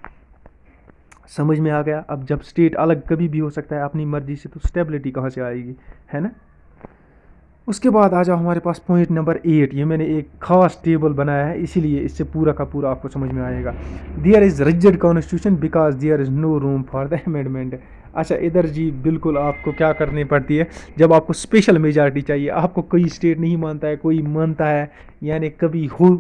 समझ में आ गया। अब जब स्टेट अलग कभी भी हो सकता है अपनी मर्जी से, तो स्टेबिलिटी कहाँ से आएगी, है ना। उसके बाद आ जाओ हमारे पास पॉइंट नंबर 8, ये मैंने एक खास टेबल बनाया है, इसीलिए इससे पूरा का पूरा आपको समझ में आएगा। There is rigid constitution because there is no room for the amendment. अच्छा इधर जी बिल्कुल आपको क्या करनी पड़ती है, जब आपको स्पेशल मेजॉरिटी चाहिए, आपको कोई स्टेट नहीं मानता है, कोई मानता है, यानी कभी हो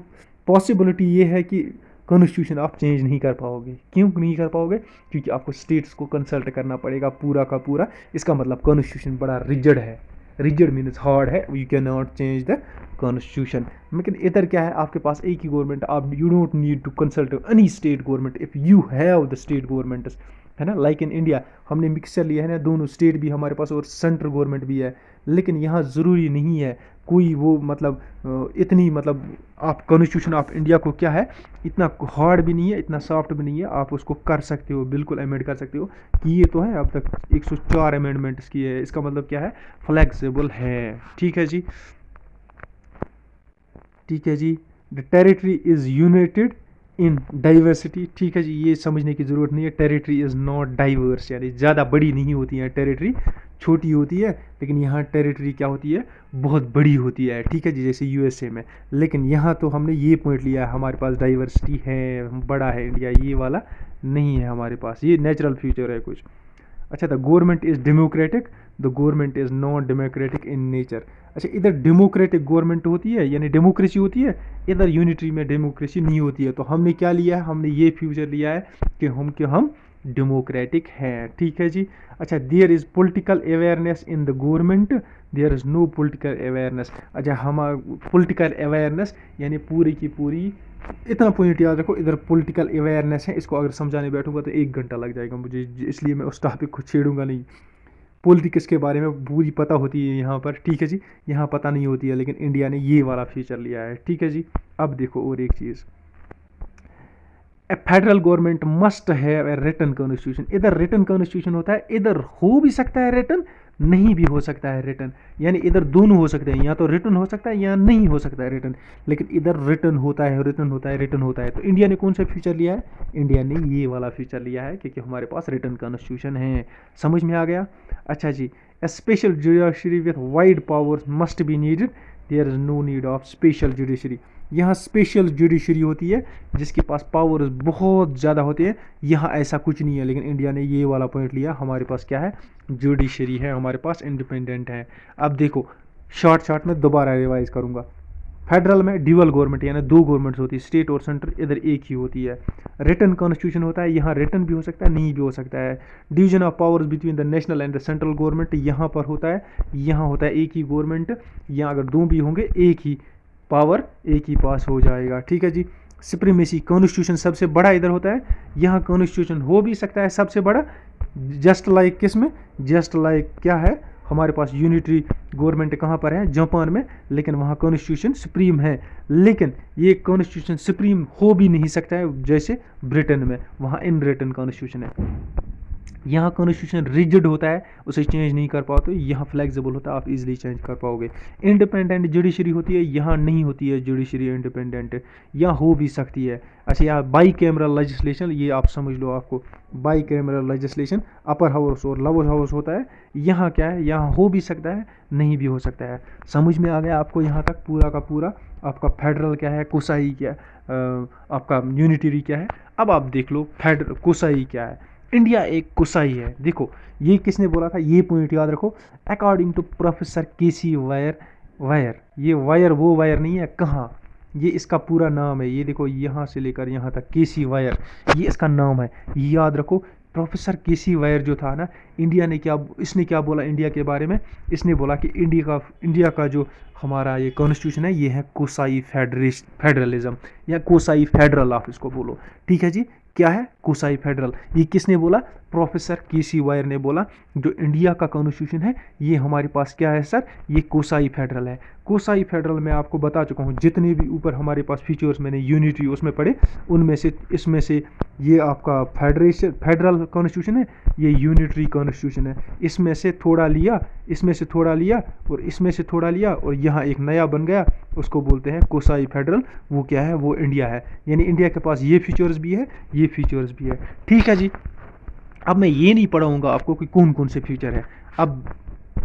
पॉसिबिलिटी ये है कि कॉन्स्टिट्यूशन आप चेंज नहीं कर पाओगे। क्यों नहीं कर पाओगे? क्योंकि आपको स्टेट्स को कंसल्ट करना पड़ेगा पूरा का पूरा। इसका मतलब कॉन्स्टिट्यूशन बड़ा रिजिड है। रिजिड मीन्स हार्ड है, you can not change the constitution. लेकिन इधर क्या है, आपके पास एक ही गवर्नमेंट, आप you don't need to consult any state government if you have the state governments, है ना। लाइक इन इंडिया हमने मिक्सचर लिया है ना, दोनों स्टेट भी हमारे पास और सेंट्रल गवर्नमेंट भी है। लेकिन यहाँ ज़रूरी नहीं है कोई वो मतलब इतनी मतलब आप कॉन्स्टिट्यूशन ऑफ इंडिया को क्या है, इतना हार्ड भी नहीं है, इतना सॉफ्ट भी नहीं है, आप उसको कर सकते हो, बिल्कुल अमेंड कर सकते हो। किए तो है अब तक 104 अमेंडमेंट्स किए हैं। इसका मतलब क्या है, फ्लेक्सिबल है। ठीक है जी, ठीक है जी। The territory is united in diversity. ठीक है जी, ये समझने की ज़रूरत नहीं है। टेरिटरी इज़ नॉट डाइवर्स, यानी ज़्यादा बड़ी नहीं होती है टेरिटरी, छोटी होती है। लेकिन यहाँ टेरिटरी क्या होती है, बहुत बड़ी होती है। ठीक है जी, जैसे यूएसए में। लेकिन यहाँ तो हमने ये पॉइंट लिया है, हमारे पास डाइवर्सिटी है, बड़ा है इंडिया, ये वाला नहीं है हमारे पास, ये नेचुरल फीचर है कुछ। अच्छा, the government is democratic, the government is not democratic in nature. अच्छा, इधर डेमोक्रेटिक गवर्नमेंट होती है यानी डेमोक्रेसी होती है, इधर यूनिटरी में डेमोक्रेसी नहीं होती है। तो हमने क्या लिया है, हमने ये फ्यूचर लिया है कि हम डेमोक्रेटिक हैं। ठीक है जी। अच्छा, there is political awareness in the government, there is no political awareness. अच्छा, हम पॉलिटिकल अवेयरनेस यानी पूरी की पूरी, इतना पॉइंट याद रखो, इधर पॉलिटिकल अवेयरनेस है, इसको अगर समझाने बैठूंगा तो 1 घंटा लग जाएगा मुझे, इसलिए मैं उस टॉपिक को छेड़ूंगा नहीं। पॉलिटिक्स के बारे में पूरी पता होती है यहाँ पर। ठीक है जी, यहाँ पता नहीं होती है, लेकिन इंडिया ने ये वाला फीचर लिया है। ठीक है जी। अब देखो और एक चीज़, a federal government must have a written constitution. इधर रिटन कॉन्स्टिट्यूशन होता है, इधर हो भी सकता है रिटन, नहीं भी हो सकता है रिटन, यानी इधर दोनों हो सकते हैं, या तो रिटन हो सकता है या नहीं हो सकता है रिटन। लेकिन इधर रिटन होता है, रिटन होता है, रिटन होता है। तो इंडिया ने कौन सा फीचर लिया है, इंडिया ने ये वाला फीचर लिया है, क्योंकि हमारे पास रिटन कॉन्स्टिट्यूशन है। समझ में आ गया? अच्छा जी। A special judiciary with wide powers must be needed, there is no need of special judiciary. यहाँ स्पेशल जुडिशरी होती है जिसके पास पावर्स बहुत ज़्यादा होते हैं, यहाँ ऐसा कुछ नहीं है। लेकिन इंडिया ने ये वाला पॉइंट लिया, हमारे पास क्या है, जुडिशरी है, हमारे पास इंडिपेंडेंट है। अब देखो, शॉर्ट में दोबारा रिवाइज करूँगा। फेडरल में ड्यूअल गवर्नमेंट यानी दो गवर्नमेंट्स होती है, स्टेट और सेंटर, इधर एक ही होती है। रिटन कॉन्स्टिट्यूशन होता है, यहाँ रिटन भी हो सकता है, नहीं भी हो सकता है। Division of powers between the national and the central government यहाँ पर होता है, यहाँ होता है एक ही गवर्नमेंट, यहाँ अगर दो भी होंगे एक ही पावर, एक ही पास हो जाएगा। ठीक है जी। सुप्रीमेसी, कॉन्स्टिट्यूशन सबसे बड़ा इधर होता है, यहाँ कॉन्स्टिट्यूशन हो भी सकता है सबसे बड़ा, जस्ट लाइक किस में, जस्ट लाइक क्या है, हमारे पास यूनिटरी गवर्नमेंट कहाँ पर है, जापान में, लेकिन वहाँ कॉन्स्टिट्यूशन सुप्रीम है। लेकिन ये कॉन्स्टिट्यूशन सुप्रीम हो भी नहीं सकता है जैसे ब्रिटेन में, वहाँ इन रिटन कॉन्स्टिट्यूशन है। यहाँ कॉन्स्टिट्यूशन रिजिड होता है, उसे चेंज नहीं कर पाओ, तो यहाँ फ्लेक्सिबल होता है, आप इजीली चेंज कर पाओगे। इंडिपेंडेंट जुडिशरी होती है, यहाँ नहीं होती है जुडिशरी इंडिपेंडेंट, यहाँ हो भी सकती है। अच्छा, यहाँ बाई कैमरल लेजिस्लेशन, ये आप समझ लो, आपको by cameral legislation upper house और लोअर हाउस होता है, यहाँ क्या है, यहाँ हो भी सकता है, नहीं भी हो सकता है। समझ में आ गया आपको यहाँ तक पूरा का पूरा? आपका फेडरल क्या है, कोसाई क्या है, आपका यूनिटरी क्या है। अब आप देख लो फेडरल कोसाई क्या है। इंडिया एक कुसाई है। देखो, ये किसने बोला था, ये पॉइंट याद रखो। According to professor K C Wheare, Wheare, ये वायर वो वायर नहीं है, कहाँ, ये इसका पूरा नाम है। ये देखो, यहाँ से लेकर यहाँ तक केसी वायर, ये इसका नाम है, ये याद रखो। प्रोफेसर केसी वायर जो था ना, इंडिया ने क्या, इसने क्या बोला इंडिया के बारे में, इसने बोला कि इंडिया का जो हमारा ये कॉन्स्टिट्यूशन है, ये है कोसाई फेडरलिज्म, या कोसाई फेडरल आप इसको बोलो। ठीक है जी। क्या है, कोसाई फेडरल। ये किसने बोला, प्रोफेसर केसी वायर ने बोला, जो इंडिया का कॉन्स्टिट्यूशन है ये हमारे पास क्या है सर, ये कोसाई फेडरल है। कोसाई फेडरल में आपको बता चुका हूँ, जितने भी ऊपर हमारे पास फीचर्स मैंने यूनिटी उसमें पढ़े, उनमें से इसमें से ये आपका फेडरल कॉन्स्टिट्यूशन है, ये यूनिटरी कॉन्स्टिट्यूशन है। इसमें से थोड़ा लिया, इसमें से थोड़ा लिया, और इसमें से थोड़ा लिया, और यहाँ एक नया बन गया, उसको बोलते हैं कोसाई फेडरल। वो क्या है, वो इंडिया है, यानी इंडिया के पास ये फीचर्स भी है, ये फीचर्स भी है। ठीक है जी। अब मैं ये नहीं पढ़ाऊँगा आपको कि कौन कौन से फीचर है, अब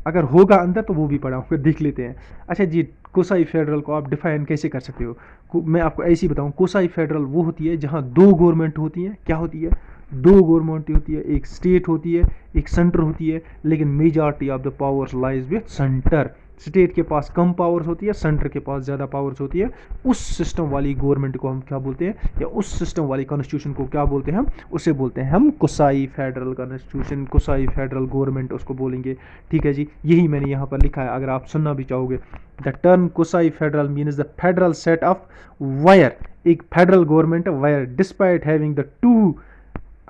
अगर होगा अंदर तो वो भी पढ़ाऊँगा, देख लेते हैं। अच्छा जी, कोसाई फेडरल को आप डिफाइन कैसे कर सकते हो, मैं आपको ऐसे ही बताऊँ। कोसाई फेडरल वो होती है जहाँ दो गवर्नमेंट होती हैं, क्या होती है, दो गवर्नमेंट होती है, एक स्टेट होती है, एक सेंटर होती है, लेकिन majority of the powers lies with centre. State के पास कम पावर्स होती है, सेंटर के पास ज़्यादा पावर्स होती है, उस सिस्टम वाली गवर्नमेंट को हम क्या बोलते हैं, या उस सिस्टम वाली कॉन्स्टिट्यूशन को क्या बोलते हैं हम, उसे बोलते हैं हम Kusai federal constitution, Kusai federal government उसको बोलेंगे। ठीक है जी, यही मैंने यहाँ पर लिखा है, अगर आप सुनना भी चाहोगे। The term quasi federal means the federal set of where, एक federal government where despite having the two,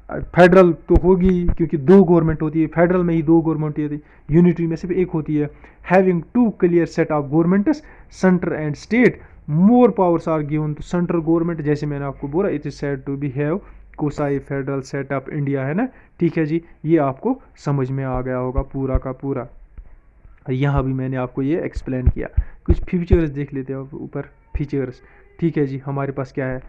federal तो होगी क्योंकि दो गवर्नमेंट होती है, फेडरल में ही दो गवर्नमेंट होती है, यूनिटरी में सिर्फ एक होती है। Having two clear set of governments, centre and state, more powers are given to central government, जैसे मैंने आपको बोला it is said to be have quasi federal set of India, है ना। ठीक है जी, ये आपको समझ में आ गया होगा पूरा का पूरा। यहाँ भी मैंने आपको ये एक्सप्लेन किया। कुछ फीचर्स देख लेते हैं ऊपर, फीचर्स। ठीक है जी, हमारे पास क्या है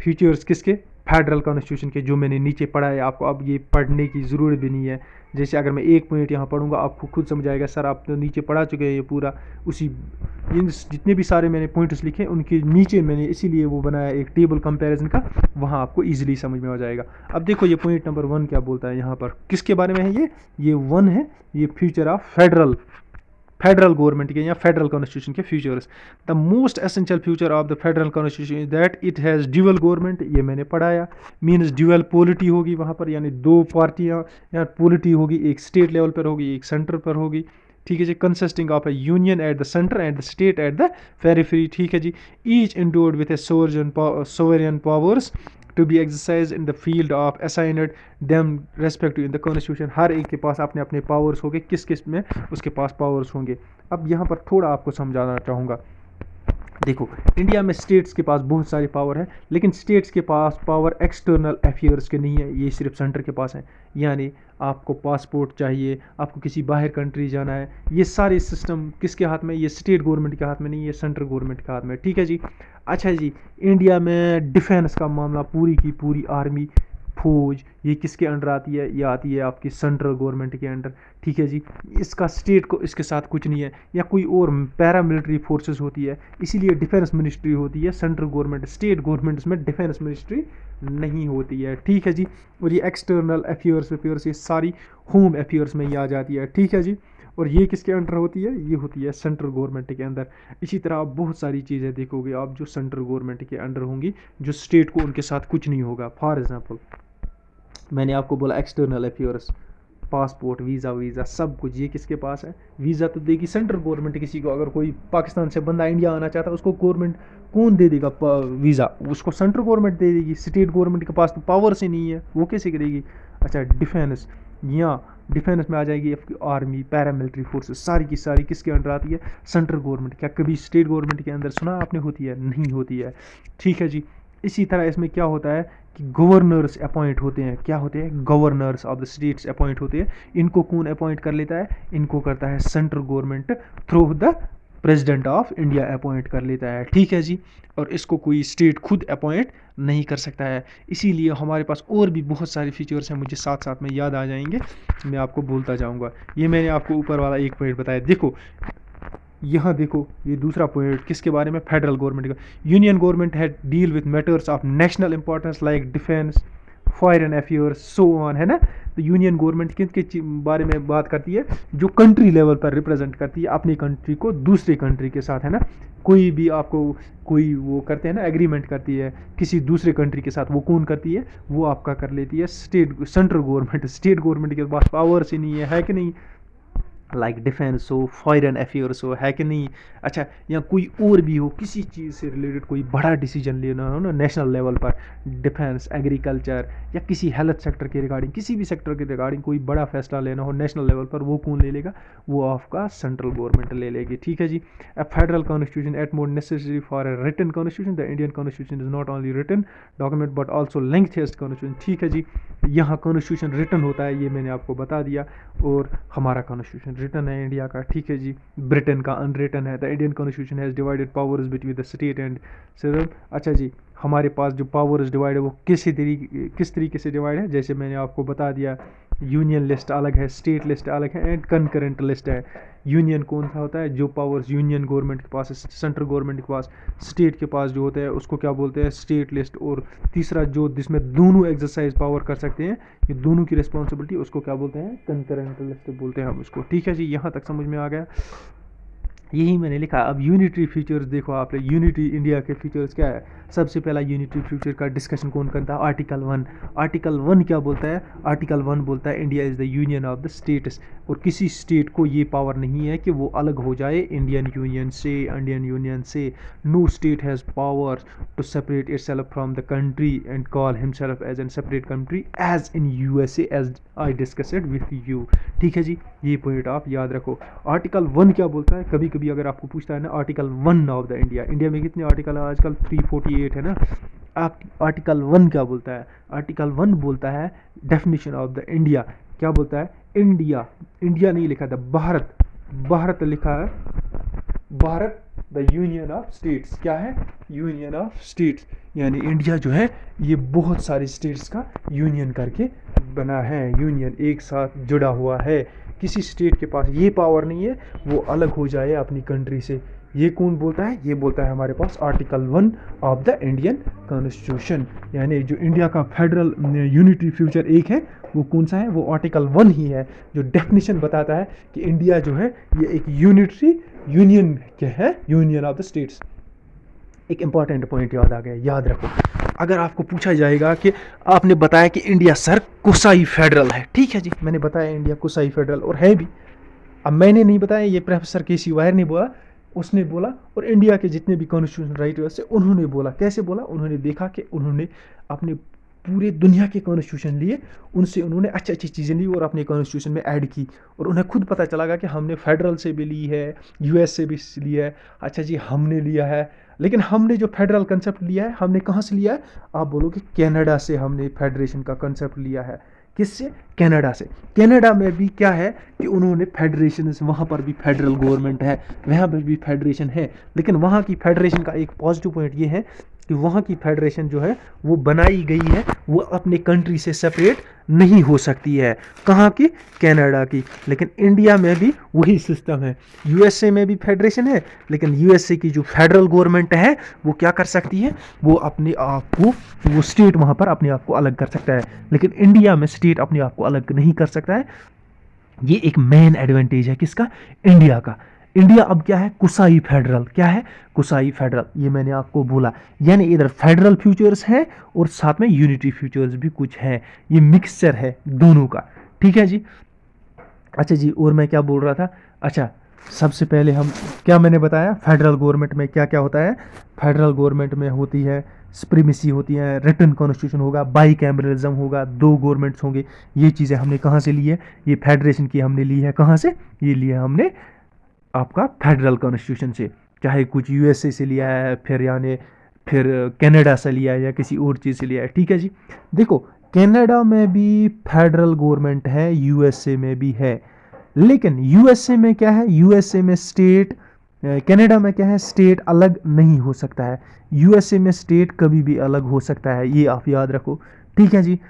फीचर्स किसके, फेडरल कॉन्स्टिट्यूशन के, जो मैंने नीचे पढ़ा है आपको, अब ये पढ़ने की ज़रूरत भी नहीं है। जैसे अगर मैं एक पॉइंट यहाँ पढ़ूंगा आपको खुद समझ आएगा, सर आप तो नीचे पढ़ा चुके हैं ये पूरा, उसी इन जितने भी सारे मैंने पॉइंट्स लिखे उनके नीचे मैंने इसीलिए वो बनाया एक टेबल कंपैरिजन का, वहाँ आपको इजीली समझ में आ जाएगा। अब देखो ये पॉइंट नंबर 1 क्या बोलता है यहाँ पर, किसके बारे में है ये 1 है, ये फ्यूचर ऑफ फेडरल गवर्नमेंट के या फेडरल कॉन्स्टिट्यूशन के futures. The most essential future of the federal constitution is that it has dual government, ये मैंने पढ़ाया, मीन्स ड्यूअल पॉलिटी होगी वहाँ पर, यानी दो पार्टियाँ या पॉलिटी होगी, एक स्टेट लेवल पर होगी, एक सेंटर पर होगी। ठीक है जी, consisting of a union at the centre and the state at the periphery. ठीक है जी, each endowed with a sovereign powers to be exercise in the field of assigned them respective in the constitution. हर एक के पास अपने अपने powers होंगे, किस किस में उसके पास पावर्स होंगे। अब यहाँ पर थोड़ा आपको समझाना चाहूँगा। देखो इंडिया में स्टेट्स के पास बहुत सारी पावर है, लेकिन स्टेट्स के पास पावर एक्सटर्नल अफेयर्स के नहीं है, ये सिर्फ सेंटर के पास है। यानी आपको पासपोर्ट चाहिए, आपको किसी बाहर कंट्री जाना है, ये सारे सिस्टम किसके हाथ में, ये स्टेट गवर्नमेंट के हाथ में नहीं, ये सेंट्रल गवर्नमेंट के हाथ में। ठीक है जी, अच्छा जी, इंडिया में डिफेंस का मामला, पूरी की पूरी आर्मी फौज, ये किसके अंडर आती है, ये आती है आपकी सेंट्रल गवर्नमेंट के अंडर। ठीक है जी, इसका स्टेट को इसके साथ कुछ नहीं है, या कोई और पैरामिलिट्री फोर्सेस होती है, इसीलिए डिफेंस मिनिस्ट्री होती है सेंट्रल गवर्नमेंट, स्टेट गवर्नमेंट्स में डिफेंस मिनिस्ट्री नहीं होती है। ठीक है जी, और ये एक्सटर्नल अफेयर्स ये सारी होम अफेयर्स में ही आ जाती है। ठीक है जी, और ये किसके अंडर होती है, ये होती है सेंट्रल गवर्नमेंट के अंदर। इसी तरह आप बहुत सारी चीज़ें देखोगे आप जो सेंट्रल गवर्नमेंट के अंडर होंगी, जो स्टेट को उनके साथ कुछ नहीं होगा। फॉर एग्जांपल मैंने आपको बोला एक्सटर्नल अफेयर्स, पासपोर्ट, वीज़ा सब कुछ ये किसके पास है, वीज़ा तो देगी सेंट्रल गवर्नमेंट किसी को। अगर कोई पाकिस्तान से बंदा इंडिया आना चाहता है, उसको गवर्नमेंट कौन दे देगा वीज़ा, उसको सेंट्रल गवर्नमेंट दे देगी, स्टेट गवर्नमेंट के पास तो पावर से नहीं है, वो कैसे करेगी। अच्छा डिफेंस, यहाँ डिफेंस में आ जाएगी आपकी आर्मी, पैरामिलिट्री फोर्सेस, सारी की सारी किसके अंडर आती है, सेंट्रल गवर्नमेंट। क्या कभी स्टेट गवर्नमेंट के अंदर सुना आपने होती है, नहीं होती है। ठीक है जी, इसी तरह इसमें क्या होता है कि गवर्नर्स अपॉइंट होते हैं, क्या होते हैं, governors of the states appoint होते हैं। इनको कौन अपॉइंट कर लेता है, इनको करता है central government through the president of India appoint कर लेता है। ठीक है जी, और इसको कोई स्टेट खुद अपॉइंट नहीं कर सकता है। इसीलिए हमारे पास और भी बहुत सारे फीचर्स हैं, मुझे साथ साथ में याद आ जाएंगे, मैं आपको बोलता जाऊंगा। ये मैंने आपको ऊपर वाला एक पॉइंट बताया। देखो यहाँ देखो ये दूसरा पॉइंट किसके बारे में, फेडरल गवर्नमेंट का। यूनियन गवर्नमेंट है deal with matters of national importance like defence, foreign affairs, so on, है ना। तो यूनियन गवर्नमेंट किसके बारे में बात करती है, जो कंट्री लेवल पर रिप्रेजेंट करती है अपनी कंट्री को दूसरी कंट्री के साथ, है ना। कोई भी आपको कोई वो करते हैं ना, एग्रीमेंट करती है किसी दूसरे कंट्री के साथ, वो कौन करती है, वो आपका कर लेती है सेंट्रल गवर्नमेंट। स्टेट गवर्नमेंट के पास पावर्स ही नहीं है कि नहीं, लाइक डिफेंस हो, फॉरेन अफेयर्स हो, है कि नहीं। अच्छा, या कोई और भी हो, किसी चीज़ से रिलेटेड कोई बड़ा डिसीजन लेना हो ना नेशनल लेवल पर, डिफेंस, एग्रीकल्चर या किसी हेल्थ सेक्टर के रिगार्डिंग, किसी भी सेक्टर के रिगार्डिंग कोई बड़ा फैसला लेना हो नेशनल लेवल पर, वो कौन ले लेगा, वो आपका सेंट्रल गवर्नमेंट ले लेगी। ठीक है जी, a federal constitution at more necessary for a written constitution, the Indian constitution is not only written document but also lengthiest constitution. ठीक है जी, यहाँ कॉन्स्टिट्यूशन रिटन होता है, ये मैंने आपको बता दिया, और हमारा कॉन्स्टिट्यूशन रिटन है इंडिया का। ठीक है जी, ब्रिटेन का अनरिटन है। The Indian constitution has divided powers between the state and central. अच्छा जी, हमारे पास जो पावर्स डिवाइड है वो किस तरीके से डिवाइड है, जैसे मैंने आपको बता दिया, यूनियन लिस्ट अलग है, स्टेट लिस्ट अलग है, एंड कंकरेंट लिस्ट है। यूनियन कौन सा होता है, जो पावर्स यूनियन गवर्नमेंट के पास है, सेंट्रल गवर्नमेंट के पास, स्टेट के पास जो होता है उसको क्या बोलते हैं, स्टेट लिस्ट। और तीसरा जो जिसमें दोनों एक्सरसाइज पावर कर सकते हैं, ये दोनों की रिस्पॉन्सिबिलिटी, उसको क्या बोलते हैं, कंकरेंट लिस्ट बोलते हैं हम उसको। ठीक है जी, यहाँ तक समझ में आ गया। यही मैंने लिखा। अब यूनिटरी फीचर्स देखो आपने, यूनिटी इंडिया के फीचर्स क्या है। सबसे पहला यूनिटरी फीचर का डिस्कशन कौन करता है? आर्टिकल 1। आर्टिकल 1 क्या बोलता है? आर्टिकल 1 बोलता है India is the union of the states, और किसी स्टेट को ये पावर नहीं है कि वो अलग हो जाए इंडियन यूनियन से। No state has power to separate itself from the country and call himself as an separate country as in USA as I discussed with you. ठीक है जी, ये पॉइंट आप याद रखो। आर्टिकल 1 क्या बोलता है? कभी कभी अगर आपको पूछता है ना, आर्टिकल 1 ऑफ द इंडिया में कितने आर्टिकल है आजकल? 348 है ना। आप आर्टिकल 1 क्या बोलता है? आर्टिकल 1 बोलता है डेफिनेशन ऑफ द इंडिया। क्या बोलता है? इंडिया, इंडिया नहीं लिखा था, भारत, भारत लिखा है, Bharat the union of states. क्या है? यूनियन ऑफ स्टेट्स, यानी इंडिया जो है ये बहुत सारे स्टेट्स का यूनियन करके बना है, यूनियन एक साथ जुड़ा हुआ है। किसी स्टेट के पास ये पावर नहीं है वो अलग हो जाए अपनी कंट्री से। ये कौन बोलता है? ये बोलता है हमारे पास article 1 of the Indian constitution. यानी जो इंडिया का फेडरल यूनिटी फ्यूचर एक है, वो कौन सा है? वो आर्टिकल 1 ही है, जो डेफिनेशन बताता है कि इंडिया जो है ये एक यूनिटरी यूनियन के है, यूनियन ऑफ द स्टेट्स। एक इंपॉर्टेंट पॉइंट याद आ गया, याद रखो। अगर आपको पूछा जाएगा कि आपने बताया कि इंडिया सर कुसाई फेडरल है, ठीक है जी, मैंने बताया इंडिया कुसाई फेडरल और है भी। अब मैंने नहीं बताया, ये प्रोफेसर केसी वायर ने बोला, उसने बोला, और इंडिया के जितने भी कॉन्स्टिट्यूशन राइटर्स है उन्होंने बोला। कैसे बोला? उन्होंने देखा कि उन्होंने अपने पूरे दुनिया के कॉन्स्टिट्यूशन लिए, उनसे उन्होंने अच्छी अच्छी चीज़ें ली और अपने कॉन्स्टिट्यूशन में ऐड की, और उन्हें खुद पता चला कि हमने फेडरल से भी ली है, यूएस से भी लिया है। अच्छा जी, हमने लिया है, लेकिन हमने जो फेडरल कंसेप्ट लिया है हमने कहाँ से लिया है? आप बोलोगे कनाडा से हमने फेडरेशन का कंसेप्ट लिया है। किससे? कनाडा से। कनाडा में भी क्या है कि उन्होंने फेडरेशन, वहाँ पर भी फेडरल गवर्नमेंट है, वहाँ पर भी फेडरेशन है, लेकिन वहाँ की फेडरेशन का एक पॉजिटिव पॉइंट ये है कि वहाँ की फेडरेशन जो है वो बनाई गई है, वो अपने कंट्री से सेपरेट नहीं हो सकती है। कहाँ की? कनाडा की। लेकिन इंडिया में भी वही सिस्टम है। यूएसए में भी फेडरेशन है, लेकिन यूएसए की जो फेडरल गवर्नमेंट है वो क्या कर सकती है? वो अपने आप को, वो स्टेट वहाँ पर अपने आप को अलग कर सकता है, लेकिन इंडिया में स्टेट अपने आप को अलग नहीं कर सकता है। ये एक मेन एडवांटेज है किसका? इंडिया का। इंडिया अब क्या है? कुसाई फेडरल। क्या है? कुसाई फेडरल, ये मैंने आपको बोला। यानी इधर फेडरल फ्यूचर्स है और साथ में यूनिटी फ्यूचर्स भी कुछ है, ये मिक्सचर है दोनों का। ठीक है जी। अच्छा जी, और मैं क्या बोल रहा था? अच्छा, सबसे पहले हम क्या मैंने बताया, फेडरल गवर्नमेंट में क्या क्या होता है? फेडरल गवर्नमेंट में होती है सुप्रीमेसी होती है, रिटन कॉन्स्टिट्यूशन होगा, बाई कैमरलिज्म होगा, 2 गवर्नमेंट्स होंगे। ये चीज़ें हमने कहाँ से ली है? ये फेडरेशन की हमने ली है। कहाँ से ये लिया है हमने? आपका फेडरल कॉन्स्टिट्यूशन से। चाहे कुछ यूएसए से लिया है, फिर कनाडा से लिया है, या किसी और चीज़ से लिया है। ठीक है जी। देखो, कनाडा में भी फेडरल गवर्नमेंट है, यूएसए में भी है, लेकिन यूएसए में क्या है? यूएसए में स्टेट, कनाडा में क्या है? स्टेट अलग नहीं हो सकता है। यूएसए में स्टेट कभी भी अलग हो सकता है, ये आप याद रखो। ठीक है जी।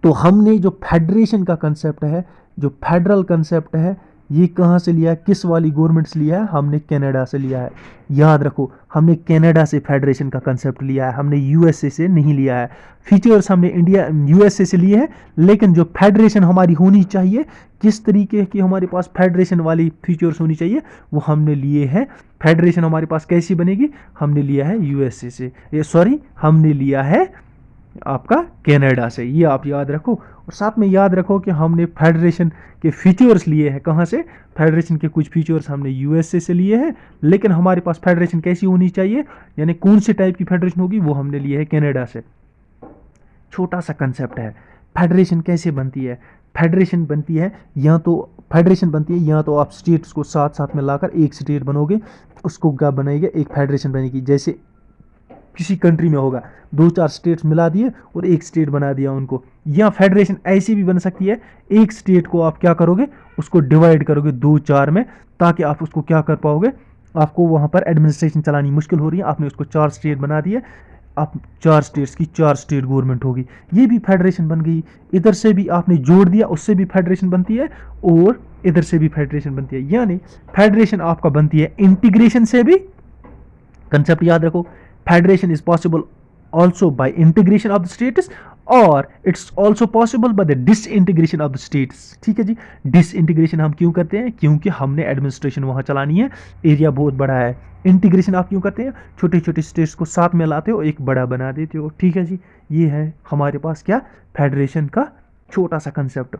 तो हमने जो फेडरेशन का कंसेप्ट है, जो फेडरल कंसेप्ट है, ये कहाँ से लिया है? किस वाली गवर्नमेंट से लिया है? हमने कनाडा से लिया है। याद रखो, हमने कनाडा से फेडरेशन का कंसेप्ट लिया है, हमने यूएसए से नहीं लिया है। फीचर्स हमने इंडिया यूएसए से लिए हैं, लेकिन जो फेडरेशन हमारी होनी चाहिए, किस तरीके की हमारे पास फेडरेशन वाली फीचर्स होनी चाहिए, वो हमने लिए हैं। फेडरेशन हमारे पास कैसी बनेगी? हमने लिया है यूएसए से, ये सॉरी, हमने लिया है आपका कनाडा से। ये आप याद रखो, और साथ में याद रखो कि हमने फेडरेशन के फीचर्स लिए हैं। कहाँ से? फेडरेशन के कुछ फीचर्स हमने यूएसए से लिए हैं, लेकिन हमारे पास फेडरेशन कैसी होनी चाहिए, यानी कौन से टाइप की फेडरेशन होगी, वो हमने लिए है कनाडा से। छोटा सा कंसेप्ट है। फेडरेशन कैसे बनती है? फेडरेशन बनती है या तो आप स्टेट्स को साथ साथ में लाकर एक स्टेट बनोगे, उसको क्या बनाएगा? एक फेडरेशन बनेगी। जैसे किसी कंट्री में होगा, 2-4 स्टेट्स मिला दिए और एक स्टेट बना दिया उनको। या फेडरेशन ऐसी भी बन सकती है, एक स्टेट को आप क्या करोगे? उसको डिवाइड करोगे 2-4 में, ताकि आप उसको क्या कर पाओगे? आपको वहाँ पर एडमिनिस्ट्रेशन चलानी मुश्किल हो रही है, आपने उसको 4 स्टेट बना दिए, आप 4 स्टेट्स की 4 स्टेट गवर्नमेंट होगी, ये भी फेडरेशन बन गई। इधर से भी आपने जोड़ दिया, उससे भी फेडरेशन बनती है, और इधर से भी फेडरेशन बनती है। यानी फेडरेशन आपका बनती है इंटीग्रेशन से भी। कंसेप्ट याद रखो, federation is possible also by integration of the states और it's also possible by the disintegration of the states. ठीक है जी, डिसइंटीग्रेशन हम क्यों करते हैं? क्योंकि हमने एडमिनिस्ट्रेशन वहाँ चलानी है, एरिया बहुत बड़ा है। इंटीग्रेशन आप क्यों करते हैं? छोटे छोटे स्टेट्स को साथ में लाते हो, एक बड़ा बना देते हो। ठीक है जी, ये है हमारे पास क्या, फेडरेशन का छोटा सा कंसेप्ट।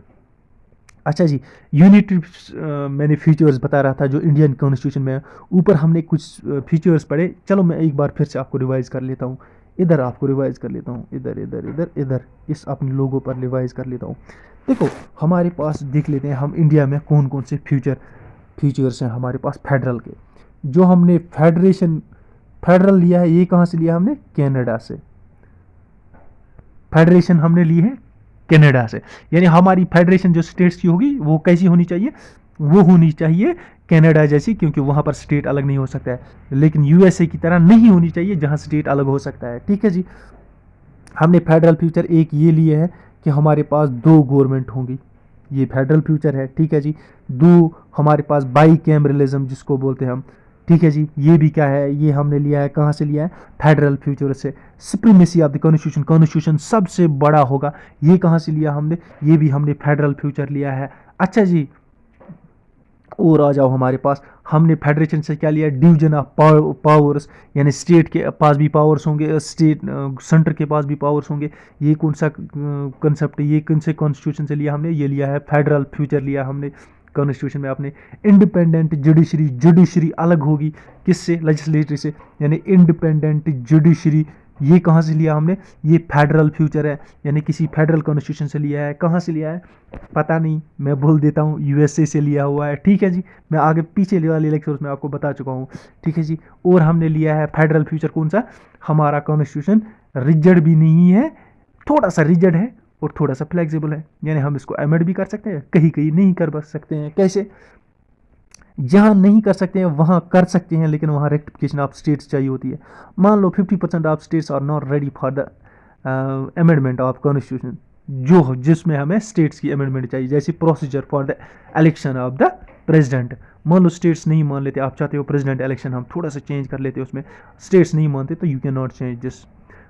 अच्छा जी, यूनिटरी मैंने फीचर्स बता रहा था जो इंडियन कॉन्स्टिट्यूशन में है। ऊपर हमने कुछ फीचर्स पढ़े, चलो मैं एक बार फिर से आपको रिवाइज कर लेता हूँ। इधर आपको रिवाइज कर लेता हूँ, इधर इधर इधर इधर इस अपने लोगों पर रिवाइज कर लेता हूँ। देखो हमारे पास देख लेते हैं हम इंडिया में कौन कौन से फीचर्स हैं हमारे पास फेडरल के। जो हमने फेडरल लिया है, ये कहाँ से लिया हमने? कनाडा से। फेडरेशन हमने ली है कनाडा से, यानी हमारी फेडरेशन जो स्टेट्स की होगी वो कैसी होनी चाहिए? वो होनी चाहिए कनाडा जैसी, क्योंकि वहाँ पर स्टेट अलग नहीं हो सकता है। लेकिन यूएसए की तरह नहीं होनी चाहिए जहाँ स्टेट अलग हो सकता है। ठीक है जी, हमने फेडरल फ्यूचर एक ये लिए है कि हमारे पास 2 गवर्नमेंट होंगी, ये फेडरल फ्यूचर है। ठीक है जी, 2 हमारे पास बाई कैमरलिज्म जिसको बोलते हैं हम। ठीक है जी, ये भी क्या है? ये हमने लिया है, कहाँ से लिया है? फेडरल फ्यूचर से। Supremacy of the constitution, constitution सबसे बड़ा होगा, ये कहाँ से लिया हमने? ये भी हमने फेडरल फ्यूचर लिया है। अच्छा जी, और आ जाओ हमारे पास, हमने फेडरेशन से क्या लिया? डिवीजन ऑफ पावर्स, यानी स्टेट के पास भी पावर्स होंगे, स्टेट सेंटर के पास भी पावर्स होंगे। ये कौन सा कंसेप्ट, ये कौन से कॉन्स्टिट्यूशन से लिया हमने? ये लिया है फेडरल फ्यूचर लिया हमने कॉन्स्टिट्यूशन में अपने। इंडिपेंडेंट जुडिशरी, जुडिशरी अलग होगी किससे? लेजिस्लेटरी से, यानी इंडिपेंडेंट जुडिशरी, ये कहाँ से लिया हमने? ये फेडरल फ्यूचर है, यानी किसी फेडरल कॉन्स्टिट्यूशन से लिया है। कहाँ से लिया है पता नहीं, मैं बोल देता हूँ यूएसए से लिया हुआ है। ठीक है जी, मैं आगे पीछे वाले लेक्चर्स में आपको बता चुका हूँ। ठीक है जी, और हमने लिया है फेडरल फ्यूचर कौन सा? हमारा कॉन्स्टिट्यूशन रिजिड भी नहीं है, थोड़ा सा रिजिड है और थोड़ा सा फ्लेक्सिबल है, यानी हम इसको एमेंड भी कर सकते हैं, कहीं कहीं नहीं कर सकते हैं। कैसे? जहाँ नहीं कर सकते हैं वहाँ कर सकते हैं, लेकिन वहाँ रेक्टिफिकेशन ऑफ स्टेट्स चाहिए होती है। मान लो 50% of states are not ready for the amendment of constitution, जो जिसमें हमें स्टेट्स की अमेंडमेंट चाहिए, जैसे procedure for the election of the president. मान लो स्टेट्स नहीं मान लेते, आप चाहते हो प्रेसिडेंट इलेक्शन हम थोड़ा सा चेंज कर लेते हैं उसमें, स्टेट्स नहीं मानते तो you can not change this.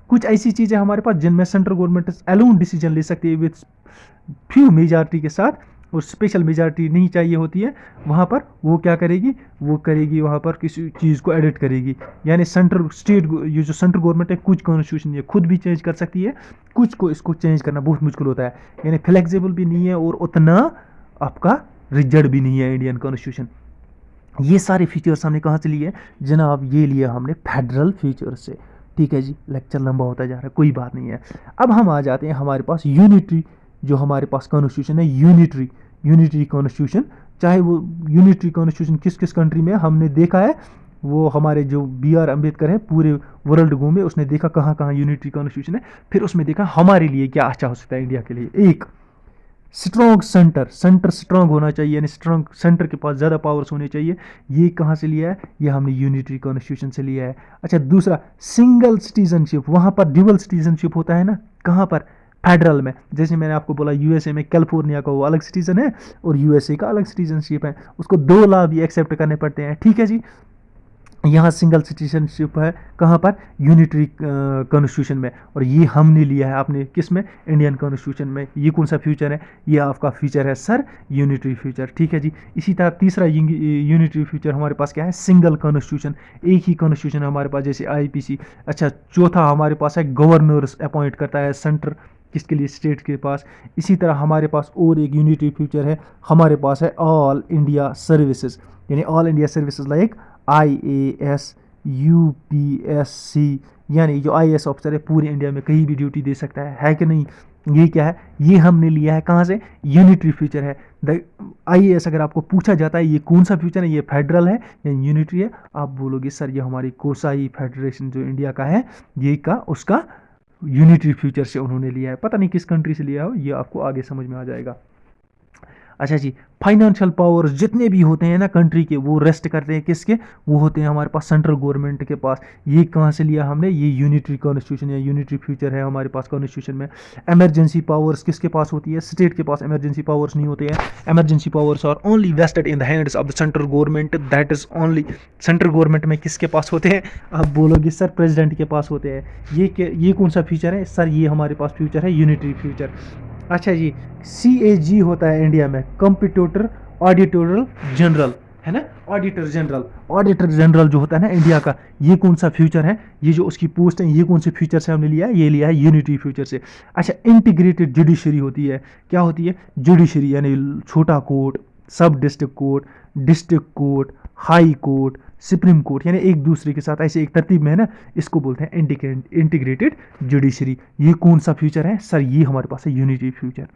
कुछ ऐसी चीज़ें हमारे पास जिनमें सेंट्रल गवर्नमेंट अलोन डिसीजन ले सकती है विद फ्यू मेजॉरिटी के साथ, और स्पेशल मेजॉरिटी नहीं चाहिए होती है, वहाँ पर वो क्या करेगी? वो करेगी वहाँ पर किसी चीज़ को एडिट करेगी। यानी सेंट्रल स्टेट, ये जो सेंट्रल गवर्नमेंट है, कुछ कॉन्स्टिट्यूशन ये खुद भी चेंज कर सकती है, कुछ को इसको चेंज करना बहुत मुश्किल होता है। यानी फ्लेक्सिबल भी नहीं है और उतना आपका रिजिड भी नहीं है इंडियन कॉन्स्टिट्यूशन। ये सारे फीचर्स हमने कहाँ से लिए? जनाब ये लिए हमने फेडरल फीचर से। ठीक है जी, लेक्चर लंबा होता जा रहा है, कोई बात नहीं है। अब हम आ जाते हैं हमारे पास यूनिटरी, जो हमारे पास कॉन्स्टिट्यूशन है यूनिटरी कॉन्स्टिट्यूशन। चाहे वो यूनिटरी कॉन्स्टिट्यूशन किस किस कंट्री में हमने देखा है, वो हमारे जो BR अम्बेडकर है पूरे वर्ल्ड घूमे, उसने देखा कहाँ कहाँ यूनिटरी कॉन्स्टिट्यूशन है, फिर उसमें देखा हमारे लिए क्या अच्छा हो सकता है इंडिया के लिए। एक, स्ट्रॉन्ग सेंटर स्ट्रॉन्ग होना चाहिए, यानी स्ट्रॉन्ग सेंटर के पास ज़्यादा पावर्स होने चाहिए। ये कहाँ से लिया है? ये हमने यूनिटरी कॉन्स्टिट्यूशन से लिया है। अच्छा, दूसरा सिंगल सिटीजनशिप, वहाँ पर ड्यूअल सिटीजनशिप होता है ना, कहाँ पर? फेडरल में। जैसे मैंने आपको बोला यूएसए में कैलिफोर्निया का वो अलग सिटीजन है और यूएसए का अलग सिटीजनशिप है, उसको 2 लॉ भी एक्सेप्ट करने पड़ते हैं। ठीक है जी, यहाँ सिंगल सिटीजनशिप है कहाँ पर? यूनिटरी कॉन्स्टिट्यूशन में, और ये हमने लिया है आपने किस में? इंडियन कॉन्स्टिट्यूशन में। ये कौन सा फ्यूचर है? ये आपका फ्यूचर है सर, यूनिटरी फ्यूचर। ठीक है जी, इसी तरह तीसरा यूनिटरी फ्यूचर हमारे पास क्या है? सिंगल कॉन्स्टिट्यूशन, एक ही कॉन्स्टिट्यूशन है हमारे पास, जैसे IPC। अच्छा, चौथा हमारे पास है गवर्नर्स अपॉइंट करता है सेंटर, किसके लिए? स्टेट के पास। इसी तरह हमारे पास और एक यूनिटरी फ्यूचर है, हमारे पास है ऑल इंडिया सर्विसेज, यानी all India services like IAS UPSC, यानी जो IAS ऑफिसर है पूरे इंडिया में कहीं भी ड्यूटी दे सकता है कि नहीं? ये क्या है? ये हमने लिया है कहाँ से? यूनिटरी फ्यूचर है। IAS अगर आपको पूछा जाता है ये कौन सा फ्यूचर है, ये फेडरल है या यूनिटरी है, आप बोलोगे सर ये हमारी कोसाई फेडरेशन जो इंडिया का है, ये का उसका यूनिटरी फ्यूचर से उन्होंने लिया है। पता नहीं किस कंट्री से लिया हो, ये आपको आगे समझ में आ जाएगा। अच्छा जी, फाइनेंशियल पावर्स जितने भी होते हैं ना कंट्री के, वो रेस्ट करते हैं किसके, वो होते हैं हमारे पास सेंट्रल गवर्नमेंट के पास। ये कहाँ से लिया हमने, ये यूनिटरी कॉन्स्टिट्यूशन या यूनिटरी फ्यूचर है हमारे पास कॉन्स्टिट्यूशन में। इमरजेंसी पावर्स किसके पास होती है, स्टेट के पास इमरजेंसी पावर्स नहीं होते हैं। Emergency powers are only vested in the hands of the central government, that is only central government में किसके पास होते हैं, आप बोलोगे सर प्रेसिडेंट के पास होते हैं। ये कौन सा फ्यूचर है सर, ये हमारे पास फ्यूचर है यूनिटरी फ्यूचर। अच्छा जी, CAG होता है इंडिया में, कंप्यूटर ऑडिटोरियल जनरल, है ना, ऑडिटर जनरल। ऑडिटर जनरल जो होता है ना इंडिया का, ये कौन सा फ्यूचर है, ये जो उसकी पोस्ट है, ये कौन से फ्यूचर से हमने लिया है, ये लिया है यूनिटी फ्यूचर से। अच्छा, इंटीग्रेटेड जुडिशरी होती है, क्या होती है, जुडिशरी यानी छोटा कोर्ट, सब district court, high court, supreme court, यानी एक दूसरे के साथ ऐसे एक तरतीब में है ना, इसको बोलते हैं इंटीग्रेटेड जुडिशरी। ये कौन सा फ्यूचर है सर, ये हमारे पास है यूनिटी फ्यूचर।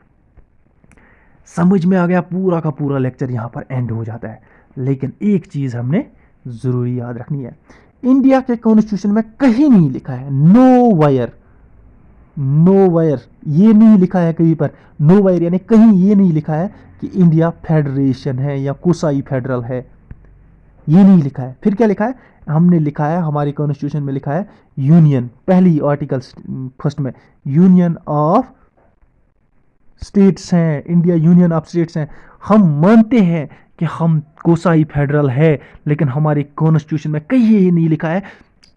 समझ में आ गया, पूरा का पूरा लेक्चर यहाँ पर एंड हो जाता है। लेकिन एक चीज़ हमने ज़रूरी याद रखनी है, इंडिया के कॉन्स्टिट्यूशन में कहीं नहीं लिखा है नो वायर, नो वायर ये नहीं लिखा है कहीं पर, नो वायर यानी कहीं ये नहीं लिखा है कि इंडिया फेडरेशन है या कोसाई फेडरल है, ये नहीं लिखा है। फिर क्या लिखा है, हमने लिखा है हमारे कॉन्स्टिट्यूशन में लिखा है यूनियन, पहली आर्टिकल फर्स्ट में यूनियन ऑफ स्टेट्स हैं, इंडिया यूनियन ऑफ स्टेट्स हैं। हम मानते हैं कि हम कोसाई फेडरल है, लेकिन हमारे कॉन्स्टिट्यूशन में कहीं ये नहीं लिखा है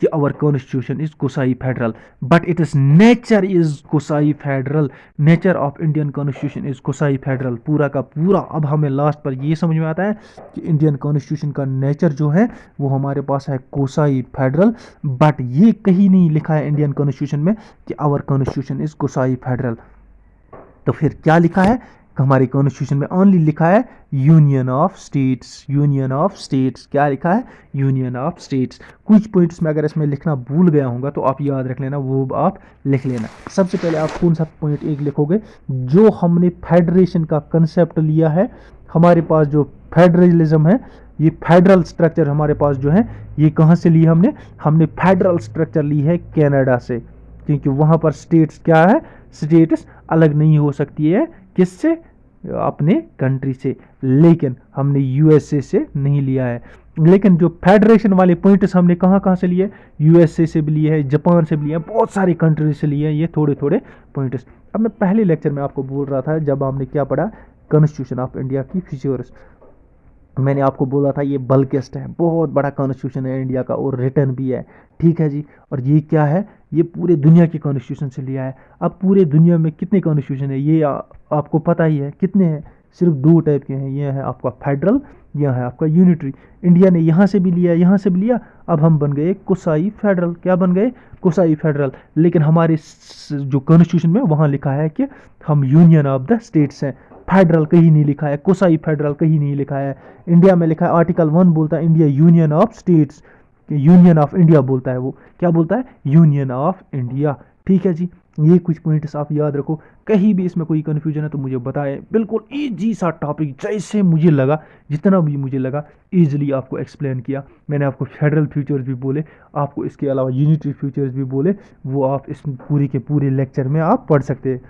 कि our constitution is quasi federal, but it is nature is quasi federal, nature of Indian constitution is quasi federal, पूरा का पूरा। अब हमें लास्ट पर ये समझ में आता है कि इंडियन कॉन्स्टिट्यूशन का नेचर जो है वो हमारे पास है कोसाई फेडरल, बट ये कहीं नहीं लिखा है इंडियन कॉन्स्टिट्यूशन में कि our constitution is quasi federal. तो फिर क्या लिखा है, हमारे कॉन्स्टिट्यूशन में ओनली लिखा है union of states, union of states, क्या लिखा है, यूनियन ऑफ स्टेट्स। कुछ पॉइंट्स में अगर इसमें लिखना भूल गया होगा तो आप याद रख लेना, वो आप लिख लेना। सबसे पहले आप कौन सा पॉइंट एक लिखोगे, जो हमने फेडरेशन का कंसेप्ट लिया है, हमारे पास जो फेडरलिज्म है, ये फेडरल स्ट्रक्चर हमारे पास जो है, ये कहाँ से लिया हमने फेडरल स्ट्रक्चर ली है कनाडा से, क्योंकि वहाँ पर स्टेट्स क्या है, स्टेट्स अलग नहीं हो सकती है किससे, अपने कंट्री से। लेकिन हमने USA से नहीं लिया है। लेकिन जो फेडरेशन वाले पॉइंट्स हमने कहाँ कहाँ से लिए, USA से भी लिए है, जापान से भी लिए हैं, बहुत सारे कंट्री से लिए हैं ये थोड़े थोड़े पॉइंट्स। अब मैं पहले लेक्चर में आपको बोल रहा था, जब हमने क्या पढ़ा, कॉन्स्टिट्यूशन ऑफ इंडिया की फीचर्स, मैंने आपको बोला था ये बल्केस्ट है, बहुत बड़ा कॉन्स्टिट्यूशन है इंडिया का और रिटर्न भी है, ठीक है जी। और ये क्या है, ये पूरे दुनिया के कॉन्स्टिट्यूशन से लिया है। अब पूरे दुनिया में कितने कॉन्स्टिट्यूशन है ये आपको पता ही है, कितने हैं, सिर्फ दो टाइप के हैं, ये है आपका फेडरल, यह है आपका यूनिटरी। इंडिया ने यहाँ से भी लिया, यहाँ से भी लिया, अब हम बन गए कोसाई फेडरल, क्या बन गए, कोसाई फेडरल। लेकिन हमारे जो कॉन्स्टिट्यूशन में वहाँ लिखा है कि हम यूनियन ऑफ द स्टेट्स हैं, फेडरल कहीं नहीं लिखा है, कोसाई फेडरल कहीं नहीं लिखा है। इंडिया में लिखा है आर्टिकल 1 बोलता है India union of states, union of India बोलता है, वो क्या बोलता है, यूनियन ऑफ इंडिया, ठीक है जी। ये कुछ पॉइंट्स आप याद रखो, कहीं भी इसमें कोई कन्फ्यूजन है तो मुझे बताएं। बिल्कुल ईजी सा टॉपिक, जैसे मुझे लगा, जितना भी मुझे लगा ईजिली आपको एक्सप्लेन किया। मैंने आपको फेडरल फ्यूचर्स भी बोले, आपको इसके अलावा यूनिटरी फ्यूचर्स भी बोले, वो आप इस पूरे के पूरे लेक्चर में आप पढ़ सकते हैं।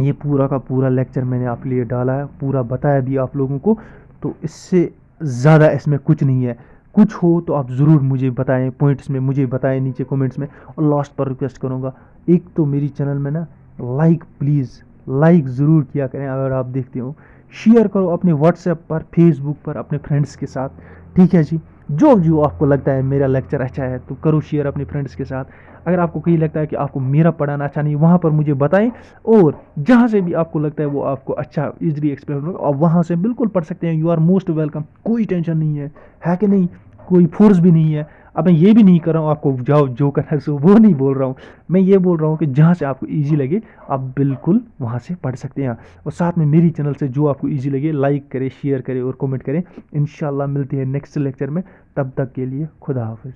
ये पूरा का पूरा लेक्चर मैंने आप लिए डाला है, पूरा बताया भी आप लोगों को, तो इससे ज़्यादा इसमें कुछ नहीं है। कुछ हो तो आप ज़रूर मुझे बताएं, पॉइंट्स में मुझे बताएं नीचे कमेंट्स में। और लास्ट पर रिक्वेस्ट करूँगा, एक तो मेरी चैनल में ना लाइक, प्लीज़ लाइक ज़रूर किया करें अगर आप देखते हो, शेयर करो अपने व्हाट्सएप पर, फेसबुक पर अपने फ्रेंड्स के साथ, ठीक है जी। जो जो आपको लगता है मेरा लेक्चर अच्छा है तो करो शेयर अपने फ्रेंड्स के साथ। अगर आपको कहीं लगता है कि आपको मेरा पढ़ाना अच्छा नहीं, वहाँ पर मुझे बताएं, और जहाँ से भी आपको लगता है वो आपको अच्छा ईजिली एक्सप्लेन होगा, और वहाँ से बिल्कुल पढ़ सकते हैं। यू आर मोस्ट वेलकम, कोई टेंशन नहीं है कि नहीं, कोई फोर्स भी नहीं है। अब मैं ये भी नहीं कर रहा हूँ आपको जाओ जो करना है सो, वो नहीं बोल रहा हूँ। मैं ये बोल रहा हूँ कि जहाँ से आपको इजी लगे आप बिल्कुल वहाँ से पढ़ सकते हैं। और साथ में मेरी चैनल से जो आपको इजी लगे लाइक करें, शेयर करें और कमेंट करें। इंशाल्लाह मिलती है नेक्स्ट लेक्चर में, तब तक के लिए खुदा हाफिज़।